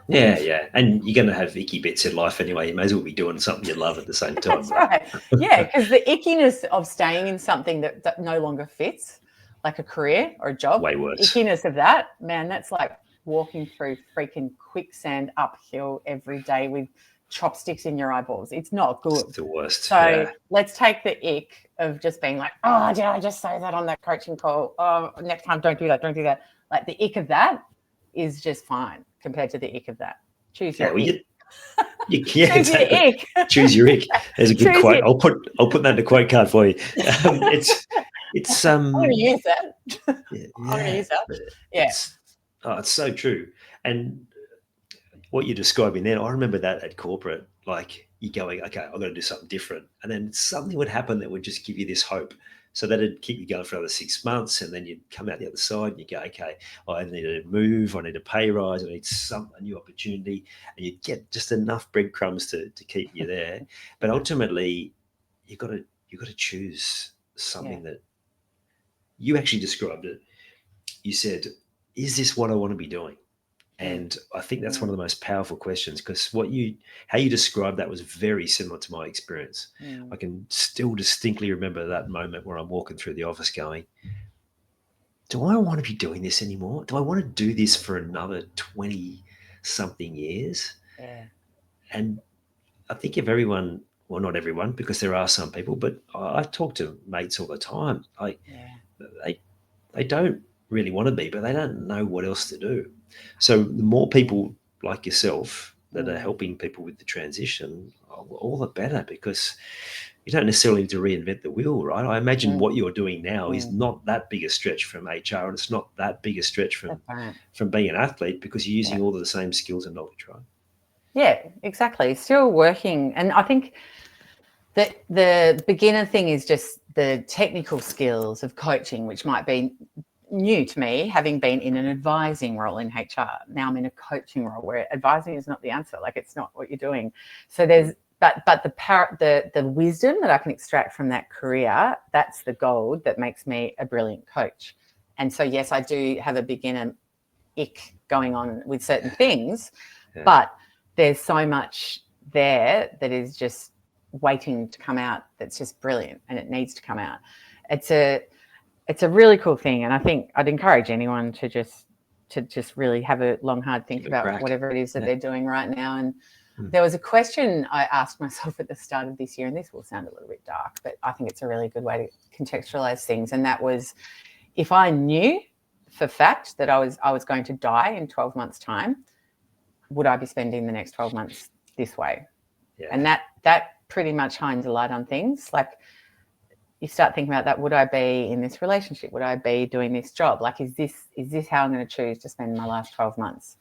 Yeah. And you're going to have icky bits in life anyway. You may as well be doing something you love at the same time. That's right. Yeah, because the ickiness of staying in something that no longer fits, like a career or a job, way worse. Ickiness of that, man, that's like walking through freaking quicksand uphill every day with chopsticks in your eyeballs. It's not good. It's the worst. So let's take the ick of just being like, oh, did I just say that on that coaching call? Oh, next time don't do that. Like the ick of that is just fine compared to the ick of that. Choose your ick. Choose your ick. Choose your ick. There's a good quote. I'll put that in the quote card for you. I'm going to use that. I'm going to use that. Yeah. It's so true. And what you're describing there, I remember that at corporate, like you going, okay, I've got to do something different. And then something would happen that would just give you this hope. So that'd keep you going for another 6 months. And then you'd come out the other side and you go, okay, I need to move. I need a pay rise. I need a new opportunity. And you'd get just enough breadcrumbs to keep you there. But ultimately, you've got to choose something that you actually described it. You said, is this what I want to be doing? And I think that's one of the most powerful questions, because how you described that was very similar to my experience. I can still distinctly remember that moment where I'm walking through the office going, do I want to be doing this anymore? Do I want to do this for another 20 something years? Yeah. And I think if everyone, well, not everyone, because there are some people, but I talk to mates all the time. They don't really want to be, but they don't know what else to do. So the more people like yourself that are helping people with the transition, all the better, because you don't necessarily need to reinvent the wheel, right? I imagine what you're doing now is not that big a stretch from HR, and it's not that big a stretch from being an athlete, because you're using all of the same skills and knowledge, right? Yeah, exactly. Still working. And I think that the beginner thing is just the technical skills of coaching, which might be new to me, having been in an advising role in HR. Now I'm in a coaching role where advising is not the answer. Like, it's not what you're doing. So there's, but the wisdom that I can extract from that career, that's the gold that makes me a brilliant coach. And so, yes, I do have a beginner ick going on with certain things, but there's so much there that is just waiting to come out. That's just brilliant, and it needs to come out. It's a really cool thing, and I think I'd encourage anyone to just really have a long, hard think about whatever it is that they're doing right now. And there was a question I asked myself at the start of this year, and this will sound a little bit dark, but I think it's a really good way to contextualize things. And that was, if I knew for fact that I was going to die in 12 months' time, would I be spending the next 12 months this way? Yeah. And that pretty much shines a light on things. Like, you start thinking about that. Would I be in this relationship? Would I be doing this job? Like, is this how I'm going to choose to spend my last 12 months?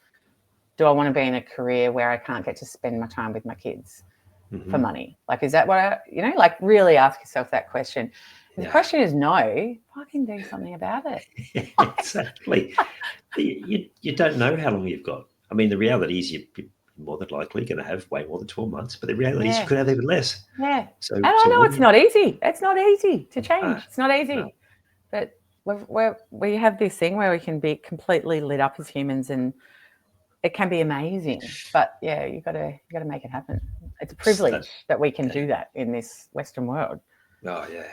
Do I want to be in a career where I can't get to spend my time with my kids for money? Like, is that what like really ask yourself that question. If the question is no, fucking do something about it. Exactly. You don't know how long you've got. I mean, the reality is you're more than likely going to have way more than 12 months, but the reality is you could have even less. Yeah. So, and I know it's not easy. It's not easy to change. It's not easy. No. But we have this thing where we can be completely lit up as humans, and it can be amazing. But yeah, you got to make it happen. It's a privilege that we can do that in this Western world. Oh yeah.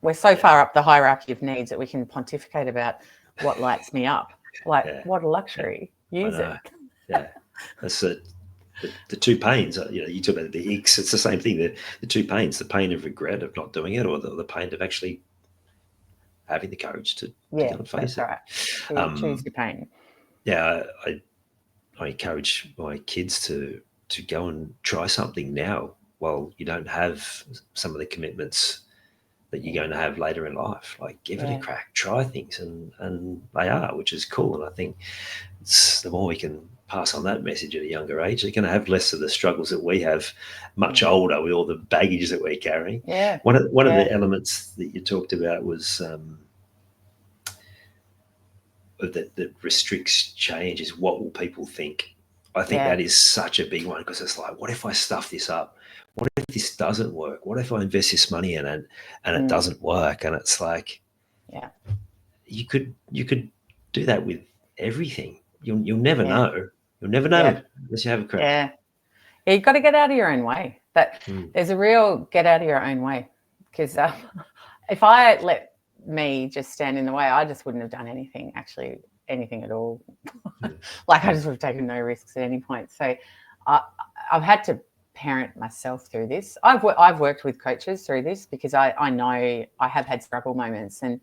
We're so far up the hierarchy of needs that we can pontificate about what lights me up. Like, what a luxury. Use it. Yeah. That's the two pains. You talk about the X. It's the same thing. The two pains: the pain of regret of not doing it, or the pain of actually having the courage to go and face it. That's right. Choose your pain. Yeah, I encourage my kids to go and try something now while you don't have some of the commitments that you're going to have later in life. Like, give it a crack, try things, and they are, which is cool. And I think it's the more we can pass on that message at a younger age, they're going to have less of the struggles that we have much older with all the baggage that we're carrying. Yeah. One of the elements that you talked about was that restricts change is what will people think. I think that is such a big one, because it's like, what if I stuff this up? What if this doesn't work? What if I invest this money in it and it doesn't work? And it's like, you could do that with everything. You'll never know. You'll never know unless you have a crack. Yeah. You've got to get out of your own way. There's a real get out of your own way, because if I let me just stand in the way, I just wouldn't have done anything at all. Like, I just would have taken no risks at any point. So I've had to parent myself through this. I've worked with coaches through this, because I know I have had struggle moments, and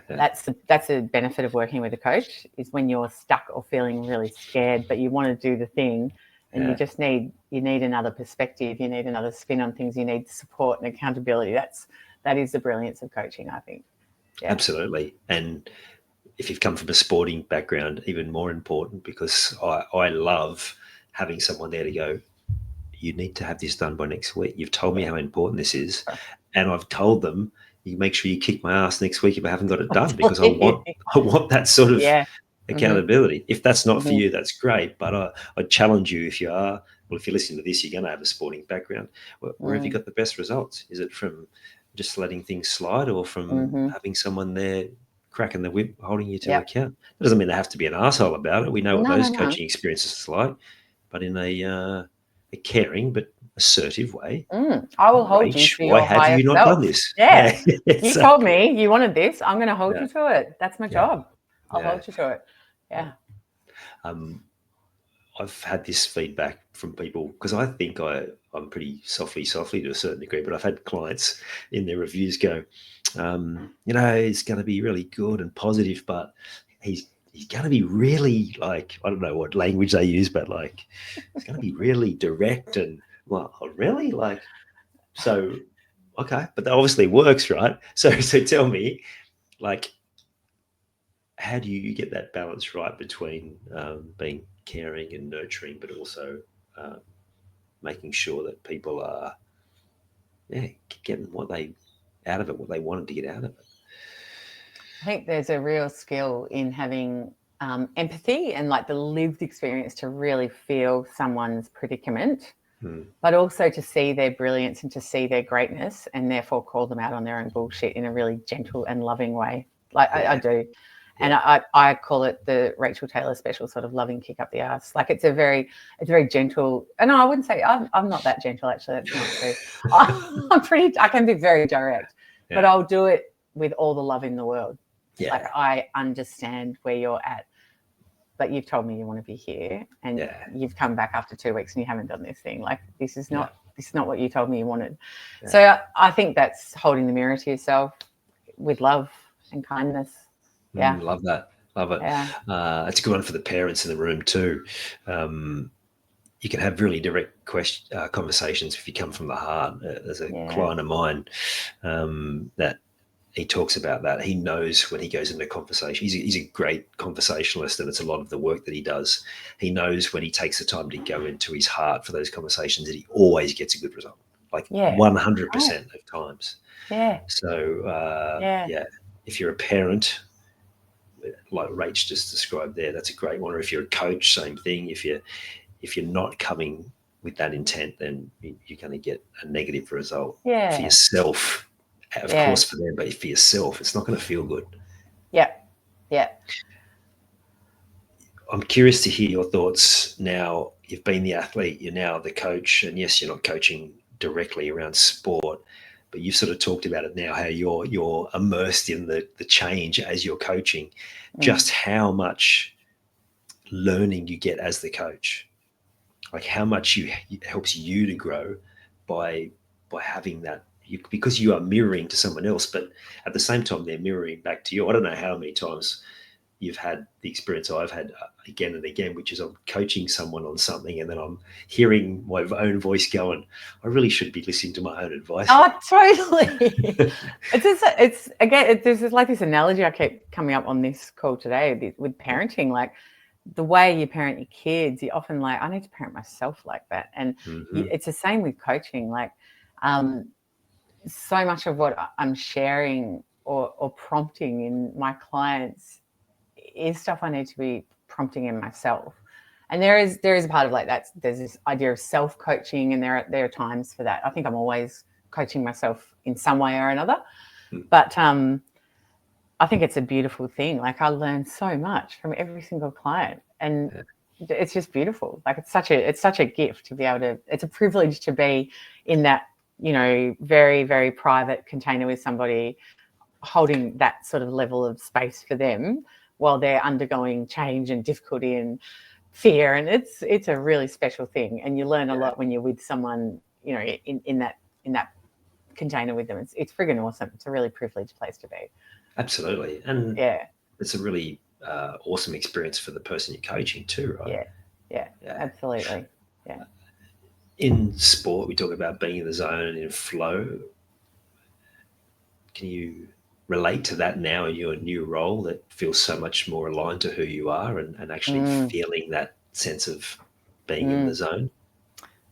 that's the benefit of working with a coach, is when you're stuck or feeling really scared, but you want to do the thing, and you just need another perspective, you need another spin on things, you need support and accountability. That is the brilliance of coaching, I think. Yeah. Absolutely. And if you've come from a sporting background, even more important, because I love having someone there to go, you need to have this done by next week. You've told me how important this is, and I've told them, you make sure you kick my ass next week if I haven't got it done, because I want that sort of accountability. If that's not for you, that's great. But I challenge you, if you are, well, if you're listening to this, you're going to have a sporting background. Where have you got the best results? Is it from just letting things slide, or from having someone there cracking the whip, holding you to account? It doesn't mean they have to be an asshole about it. We know what those coaching experiences are like, but in a caring but assertive way. I will hold you to your why have higher you not self. done this? Yeah. You told me you wanted this. I'm going to hold you to it. That's my job. I'll hold you to it. Yeah. I've had this feedback from people, because I think I'm pretty softly to a certain degree, but I've had clients in their reviews go, it's going to be really good and positive, but he's going to be really, like, I don't know what language they use, but like, it's going to be really direct. And well, really? Like, so, okay, but that obviously works, right? So tell me, like, how do you get that balance right between being caring and nurturing, but also making sure that people are getting what they wanted to get out of it? I think there's a real skill in having empathy and like the lived experience to really feel someone's predicament, but also to see their brilliance and to see their greatness, and therefore call them out on their own bullshit in a really gentle and loving way. Like I do. And I call it the Rach Taylor special, sort of loving kick up the ass. Like, it's very gentle. And I wouldn't say I'm not that gentle, actually. That's not true. I can be very direct, but I'll do it with all the love in the world. Yeah. Like, I understand where you're at, but you've told me you want to be here, and you've come back after 2 weeks and you haven't done this thing. Like, this is not what you told me you wanted. Yeah. So I think that's holding the mirror to yourself with love and kindness. Yeah. Love it. Yeah. It's a good one for the parents in the room too. you can have really direct conversations if you come from the heart. There's a client of mine that he talks about that. He knows when he goes into conversation. He's a great conversationalist, and it's a lot of the work that he does. He knows when he takes the time to go into his heart for those conversations that he always gets a good result, like 100% of times. Yeah. So, if you're a parent, like Rach just described there, that's a great one. Or if you're a coach, same thing. If you're not coming with that intent, then you're going to get a negative result for yourself. Of course for them, but for yourself, it's not going to feel good. Yeah. I'm curious to hear your thoughts now. You've been the athlete, you're now the coach, and yes, you're not coaching directly around sport, but you've sort of talked about it now, how you're immersed in the change as you're coaching, just how much learning you get as the coach, like how much it helps you to grow by having that, because you are mirroring to someone else, but at the same time they're mirroring back to you. I don't know how many times you've had the experience I've had again and again, which is I'm coaching someone on something and then I'm hearing my own voice going, I really should be listening to my own advice. Oh, totally. There's like this analogy I keep coming up on this call today with parenting, like the way you parent your kids, you're often like, I need to parent myself like that. And it's the same with coaching. Like so much of what I'm sharing or prompting in my clients is stuff I need to be prompting in myself. And there is a part of like that. There's this idea of self-coaching, and there are times for that. I think I'm always coaching myself in some way or another. But I think it's a beautiful thing. Like I learn so much from every single client, and it's just beautiful. Like it's such a gift to be able to. It's a privilege to be in that, very, very private container with somebody, holding that sort of level of space for them while they're undergoing change and difficulty and fear. And it's a really special thing. And you learn a lot when you're with someone, in that container with them. It's friggin' awesome. It's a really privileged place to be. Absolutely. And it's a really awesome experience for the person you're coaching too, right? Yeah, absolutely. Yeah. In sport, we talk about being in the zone and in flow. Can you relate to that now in your new role that feels so much more aligned to who you are and actually feeling that sense of being in the zone?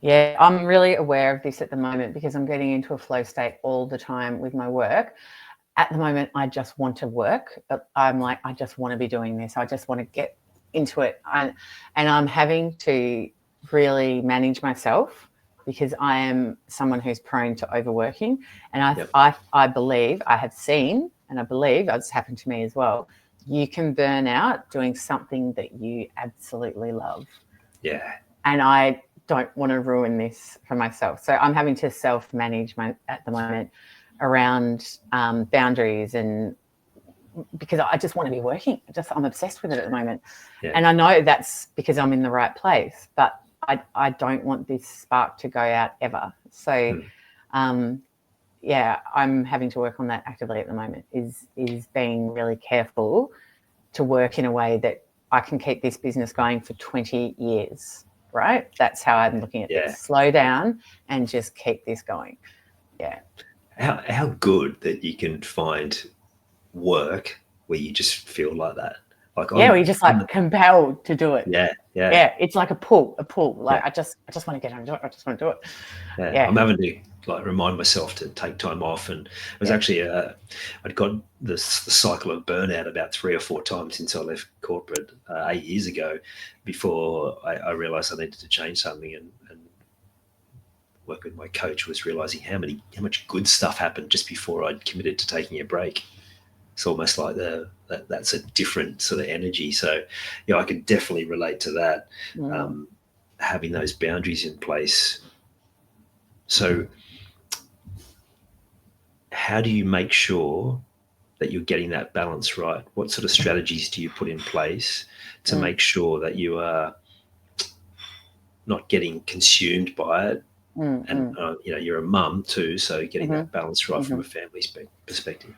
Yeah, I'm really aware of this at the moment because I'm getting into a flow state all the time with my work. At the moment, I just want to work. I'm like, I just want to be doing this. I just want to get into it. And I'm having to really manage myself because I am someone who's prone to overworking. And I believe, I have seen, and I believe it's happened to me as well, you can burn out doing something that you absolutely love. Yeah. And I don't want to ruin this for myself. So I'm having to self-manage at the moment around boundaries, and because I just want to be working. I'm obsessed with it at the moment. Yeah. And I know that's because I'm in the right place, but I don't want this spark to go out ever. So I'm having to work on that actively at the moment, is being really careful to work in a way that I can keep this business going for 20 years, right? That's how I'm looking at this. Slow down and just keep this going. Yeah. How good that you can find work where you just feel like that. Like where you're just like compelled to do it. Yeah. It's like a pull. Like I just want to get on to it. I just want to do it. Yeah. I'm having to remind myself to take time off, and it was actually I'd got the cycle of burnout about 3 or 4 times since I left corporate 8 years ago, before I realized I needed to change something, and work with my coach was realizing how much good stuff happened just before I'd committed to taking a break. It's almost like that's a different sort of energy. So, I could definitely relate to that, having those boundaries in place. So how do you make sure that you're getting that balance right? What sort of strategies do you put in place to make sure that you are not getting consumed by it? And you're a mum too, so getting that balance right from a family's perspective.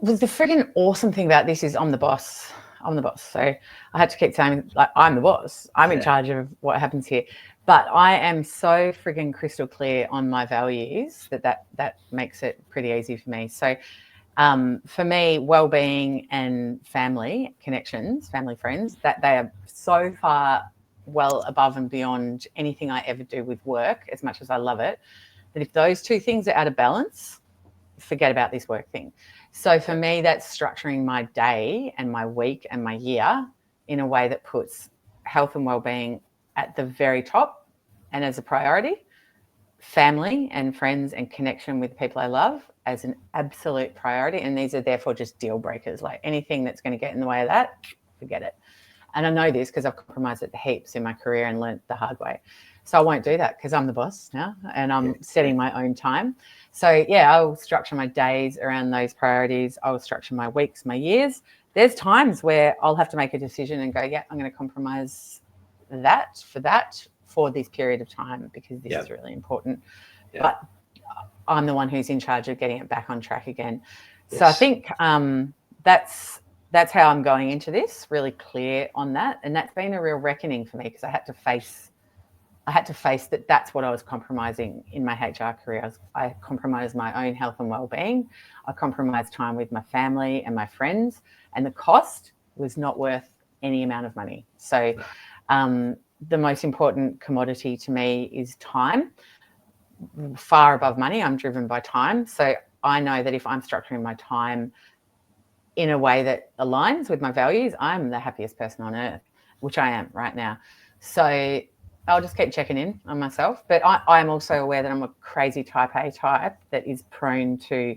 The friggin' awesome thing about this is I'm the boss. I'm the boss. So I had to keep saying, like, I'm the boss. I'm in charge of what happens here. But I am so frigging crystal clear on my values that makes it pretty easy for me. So for me, well-being and family connections, family friends, that they are so far well above and beyond anything I ever do with work, as much as I love it, that if those two things are out of balance, forget about this work thing. So for me, that's structuring my day and my week and my year in a way that puts health and well-being at the very top and as a priority, family and friends and connection with people I love as an absolute priority. And these are therefore just deal breakers. Like anything that's going to get in the way of that, forget it. And I know this because I've compromised it heaps in my career and learnt the hard way. So I won't do that because I'm the boss now and I'm setting my own time. So yeah, I'll structure my days around those priorities. I'll structure my weeks, my years. There's times where I'll have to make a decision and go, yeah, I'm going to compromise that for this period of time because this is really important. But I'm the one who's in charge of getting it back on track again. So I think that's how I'm going into this, really clear on that. And that's been a real reckoning for me because I had to face that that's what I was compromising in my HR career. I compromised my own health and well-being. I compromised time with my family and my friends, and the cost was not worth any amount of money. So the most important commodity to me is time. Far above money, I'm driven by time. So I know that if I'm structuring my time in a way that aligns with my values, I'm the happiest person on earth, which I am right now. So I'll just keep checking in on myself. But I'm also aware that I'm a crazy type A type that is prone to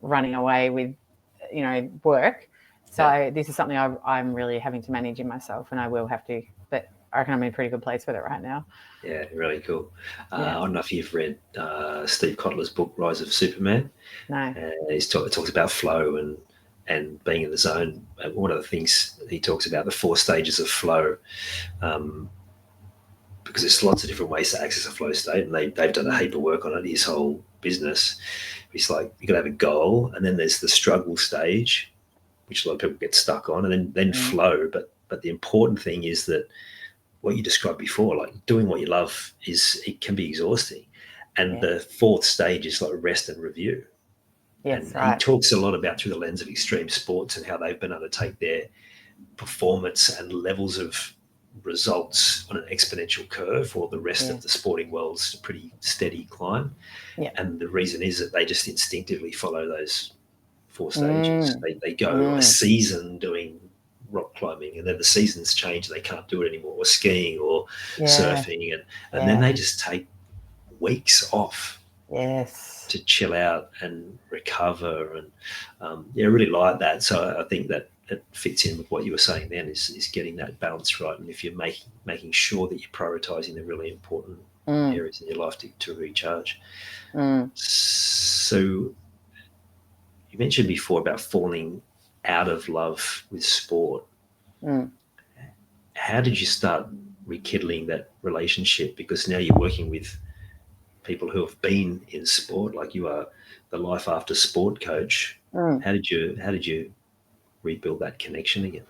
running away with, work. So this is something I'm really having to manage in myself, and I will have to. But I reckon I'm in a pretty good place with it right now. Yeah, really cool. I don't know if you've read Steve Kotler's book, Rise of Superman. No. It talks about flow and being in the zone. One of the things he talks about, the 4 stages of flow, because there's lots of different ways to access a flow state, and they've done a heap of work on it, his whole business. It's like you got to have a goal, and then there's the struggle stage, which a lot of people get stuck on, and then flow. But the important thing is that what you described before, like doing what you love, it can be exhausting. And the 4th stage is like rest and review. Yes, and he talks a lot about through the lens of extreme sports and how they've been able to take their performance and levels of results on an exponential curve, while the rest of the sporting world's a pretty steady climb. And the reason is that they just instinctively follow those 4 stages. They go a season doing rock climbing, and then the seasons change and they can't do it anymore, or skiing or surfing, and then they just take weeks off to chill out and recover. And I really like that. So I think that it fits in with what you were saying then, is getting that balance right. And if you're making sure that you're prioritizing the really important areas in your life to recharge. So you mentioned before about falling out of love with sport. How did you start rekindling that relationship? Because now you're working with people who have been in sport, like you are the life after sport coach. How did you rebuild that connection again?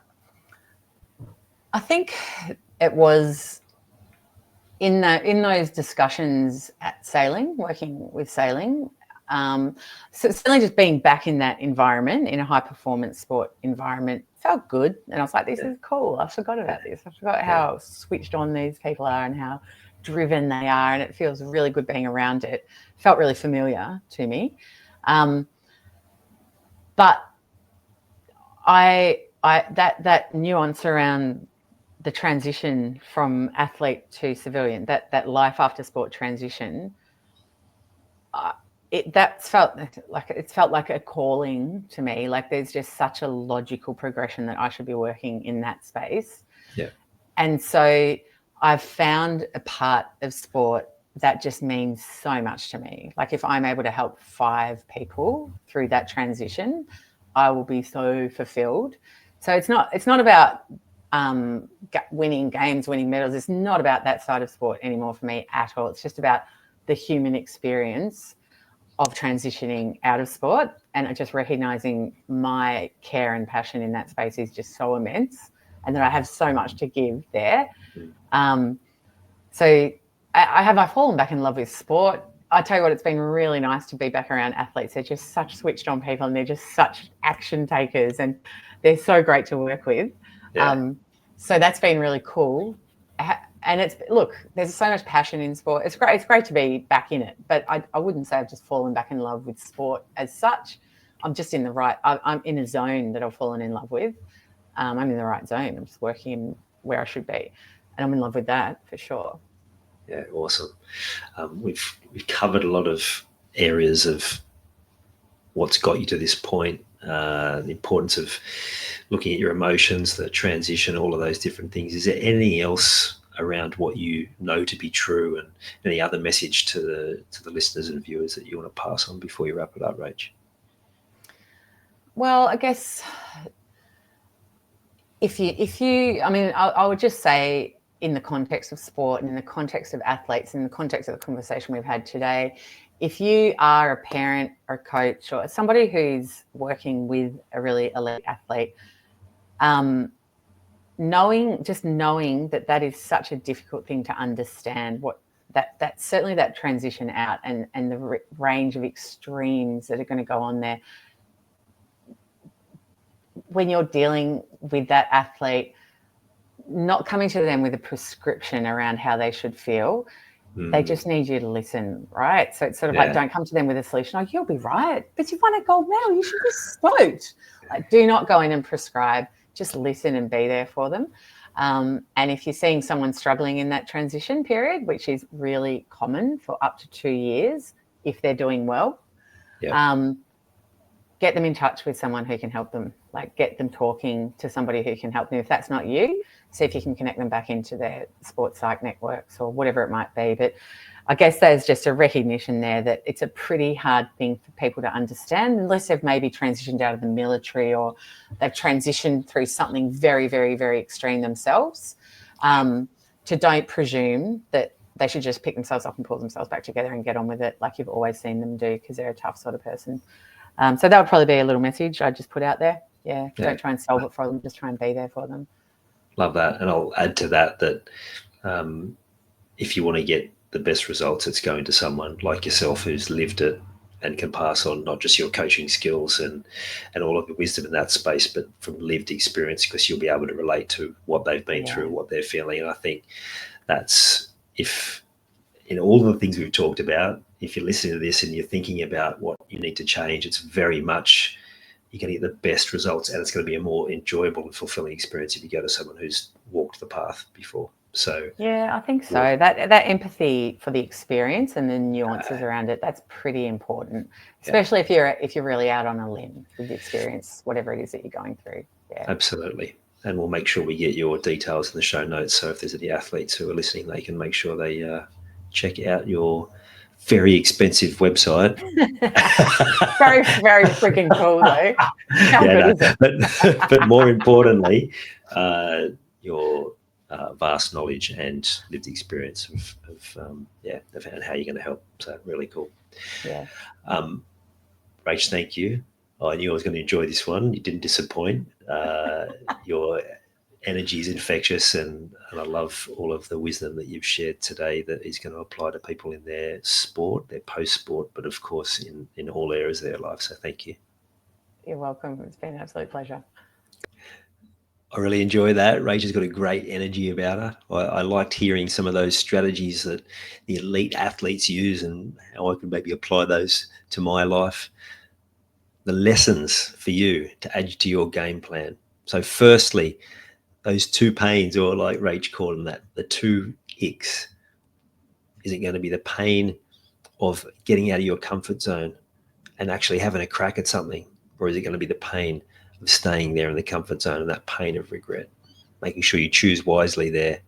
I think it was in those discussions at sailing, working with sailing. So sailing, just being back in that environment, in a high performance sport environment, felt good. And I was like, this is cool. I forgot about this. I forgot how switched on these people are and how driven they are. And it feels really good being around it. Felt really familiar to me. But that nuance around the transition from athlete to civilian, that life after sport transition, it felt like a calling to me. Like there's just such a logical progression that I should be working in that space. Yeah. And so I've found a part of sport that just means so much to me. Like if I'm able to help 5 people through that transition, I will be so fulfilled. So it's not about winning games, winning medals. It's not about that side of sport anymore for me at all. It's just about the human experience of transitioning out of sport, and just recognizing my care and passion in that space is just so immense, and that I have so much to give there. So I've fallen back in love with sport. I tell you what, it's been really nice to be back around athletes. They're just such switched on people, and they're just such action takers, and they're so great to work with. So that's been really cool. And there's so much passion in sport. It's great to be back in it, but I wouldn't say I've just fallen back in love with sport as such. I'm just in I'm in a zone that I've fallen in love with. I'm in the right zone. I'm just working where I should be, and I'm in love with that for sure. Yeah, awesome. We've covered a lot of areas of what's got you to this point, the importance of looking at your emotions, the transition, all of those different things. Is there anything else around what you know to be true, and any other message to the listeners and viewers that you want to pass on before you wrap it up, Rach? Well, I guess I would just say, in the context of sport and in the context of athletes, in the context of the conversation we've had today, if you are a parent or a coach or somebody who's working with a really elite athlete, knowing that is such a difficult thing to understand, that certainly that transition out and the range of extremes that are going to go on there. When you're dealing with that athlete, not coming to them with a prescription around how they should feel. They just need you to listen, right? So it's sort of like, don't come to them with a solution. You'll be right, but you've won a gold medal. You should be stoked. Do not go in and prescribe. Just listen and be there for them. And if you're seeing someone struggling in that transition period, which is really common for up to 2 years, if they're doing well, get them in touch with someone who can help them. Get them talking to somebody who can help them. If that's not you, see if you can connect them back into their sports psych networks or whatever it might be. But I guess there's just a recognition there that it's a pretty hard thing for people to understand, unless they've maybe transitioned out of the military or they've transitioned through something very, very, very extreme themselves, to don't presume that they should just pick themselves up and pull themselves back together and get on with it like you've always seen them do, because they're a tough sort of person. So that would probably be a little message I'd just put out there. Don't try and solve it for them, just try and be there for them. Love that. And I'll add to that if you want to get the best results, it's going to someone like yourself who's lived it and can pass on not just your coaching skills and all of the wisdom in that space, but from lived experience, because you'll be able to relate to what they've been through, what they're feeling. And I think that's, if in all the things we've talked about, if you're listening to this and you're thinking about what you need to change, it's very much, you're going to get the best results, and it's going to be a more enjoyable and fulfilling experience if you go to someone who's walked the path before. So I think so. That empathy for the experience and the nuances around it, that's pretty important, especially if you're really out on a limb with the experience, whatever it is that you're going through. Absolutely. And we'll make sure we get your details in the show notes, so if there's any athletes who are listening, they can make sure they check out your very expensive website. Very, very freaking cool, though. How good is it? But more importantly, your vast knowledge and lived experience of how you're going to help. So really cool. Rach, thank you. I knew I was going to enjoy this one. You didn't disappoint. Your energy is infectious, and I love all of the wisdom that you've shared today that is going to apply to people in their sport, their post-sport, but of course in all areas of their life. So thank you. You're welcome. It's been an absolute pleasure. I really enjoy that. Rach has got a great energy about her. I liked hearing some of those strategies that the elite athletes use and how I could maybe apply those to my life. The lessons for you to add to your game plan. So firstly, those two pains, or like Rach called them that, the two icks. Is it going to be the pain of getting out of your comfort zone and actually having a crack at something? Or is it going to be the pain of staying there in the comfort zone and that pain of regret? Making sure you choose wisely there.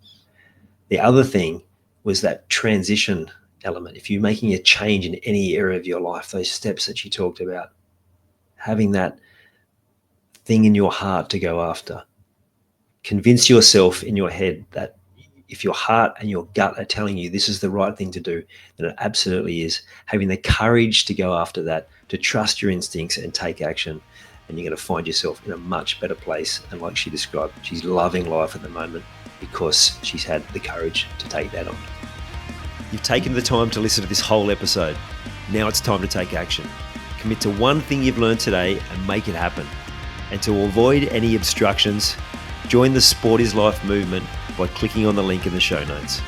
The other thing was that transition element. If you're making a change in any area of your life, those steps that you talked about, having that thing in your heart to go after. Convince yourself in your head that if your heart and your gut are telling you this is the right thing to do, then it absolutely is. Having the courage to go after that, to trust your instincts and take action, and you're going to find yourself in a much better place. And like she described, she's loving life at the moment because she's had the courage to take that on. You've taken the time to listen to this whole episode. Now it's time to take action. Commit to one thing you've learned today and make it happen. And to avoid any obstructions, join the Sport is Life movement by clicking on the link in the show notes.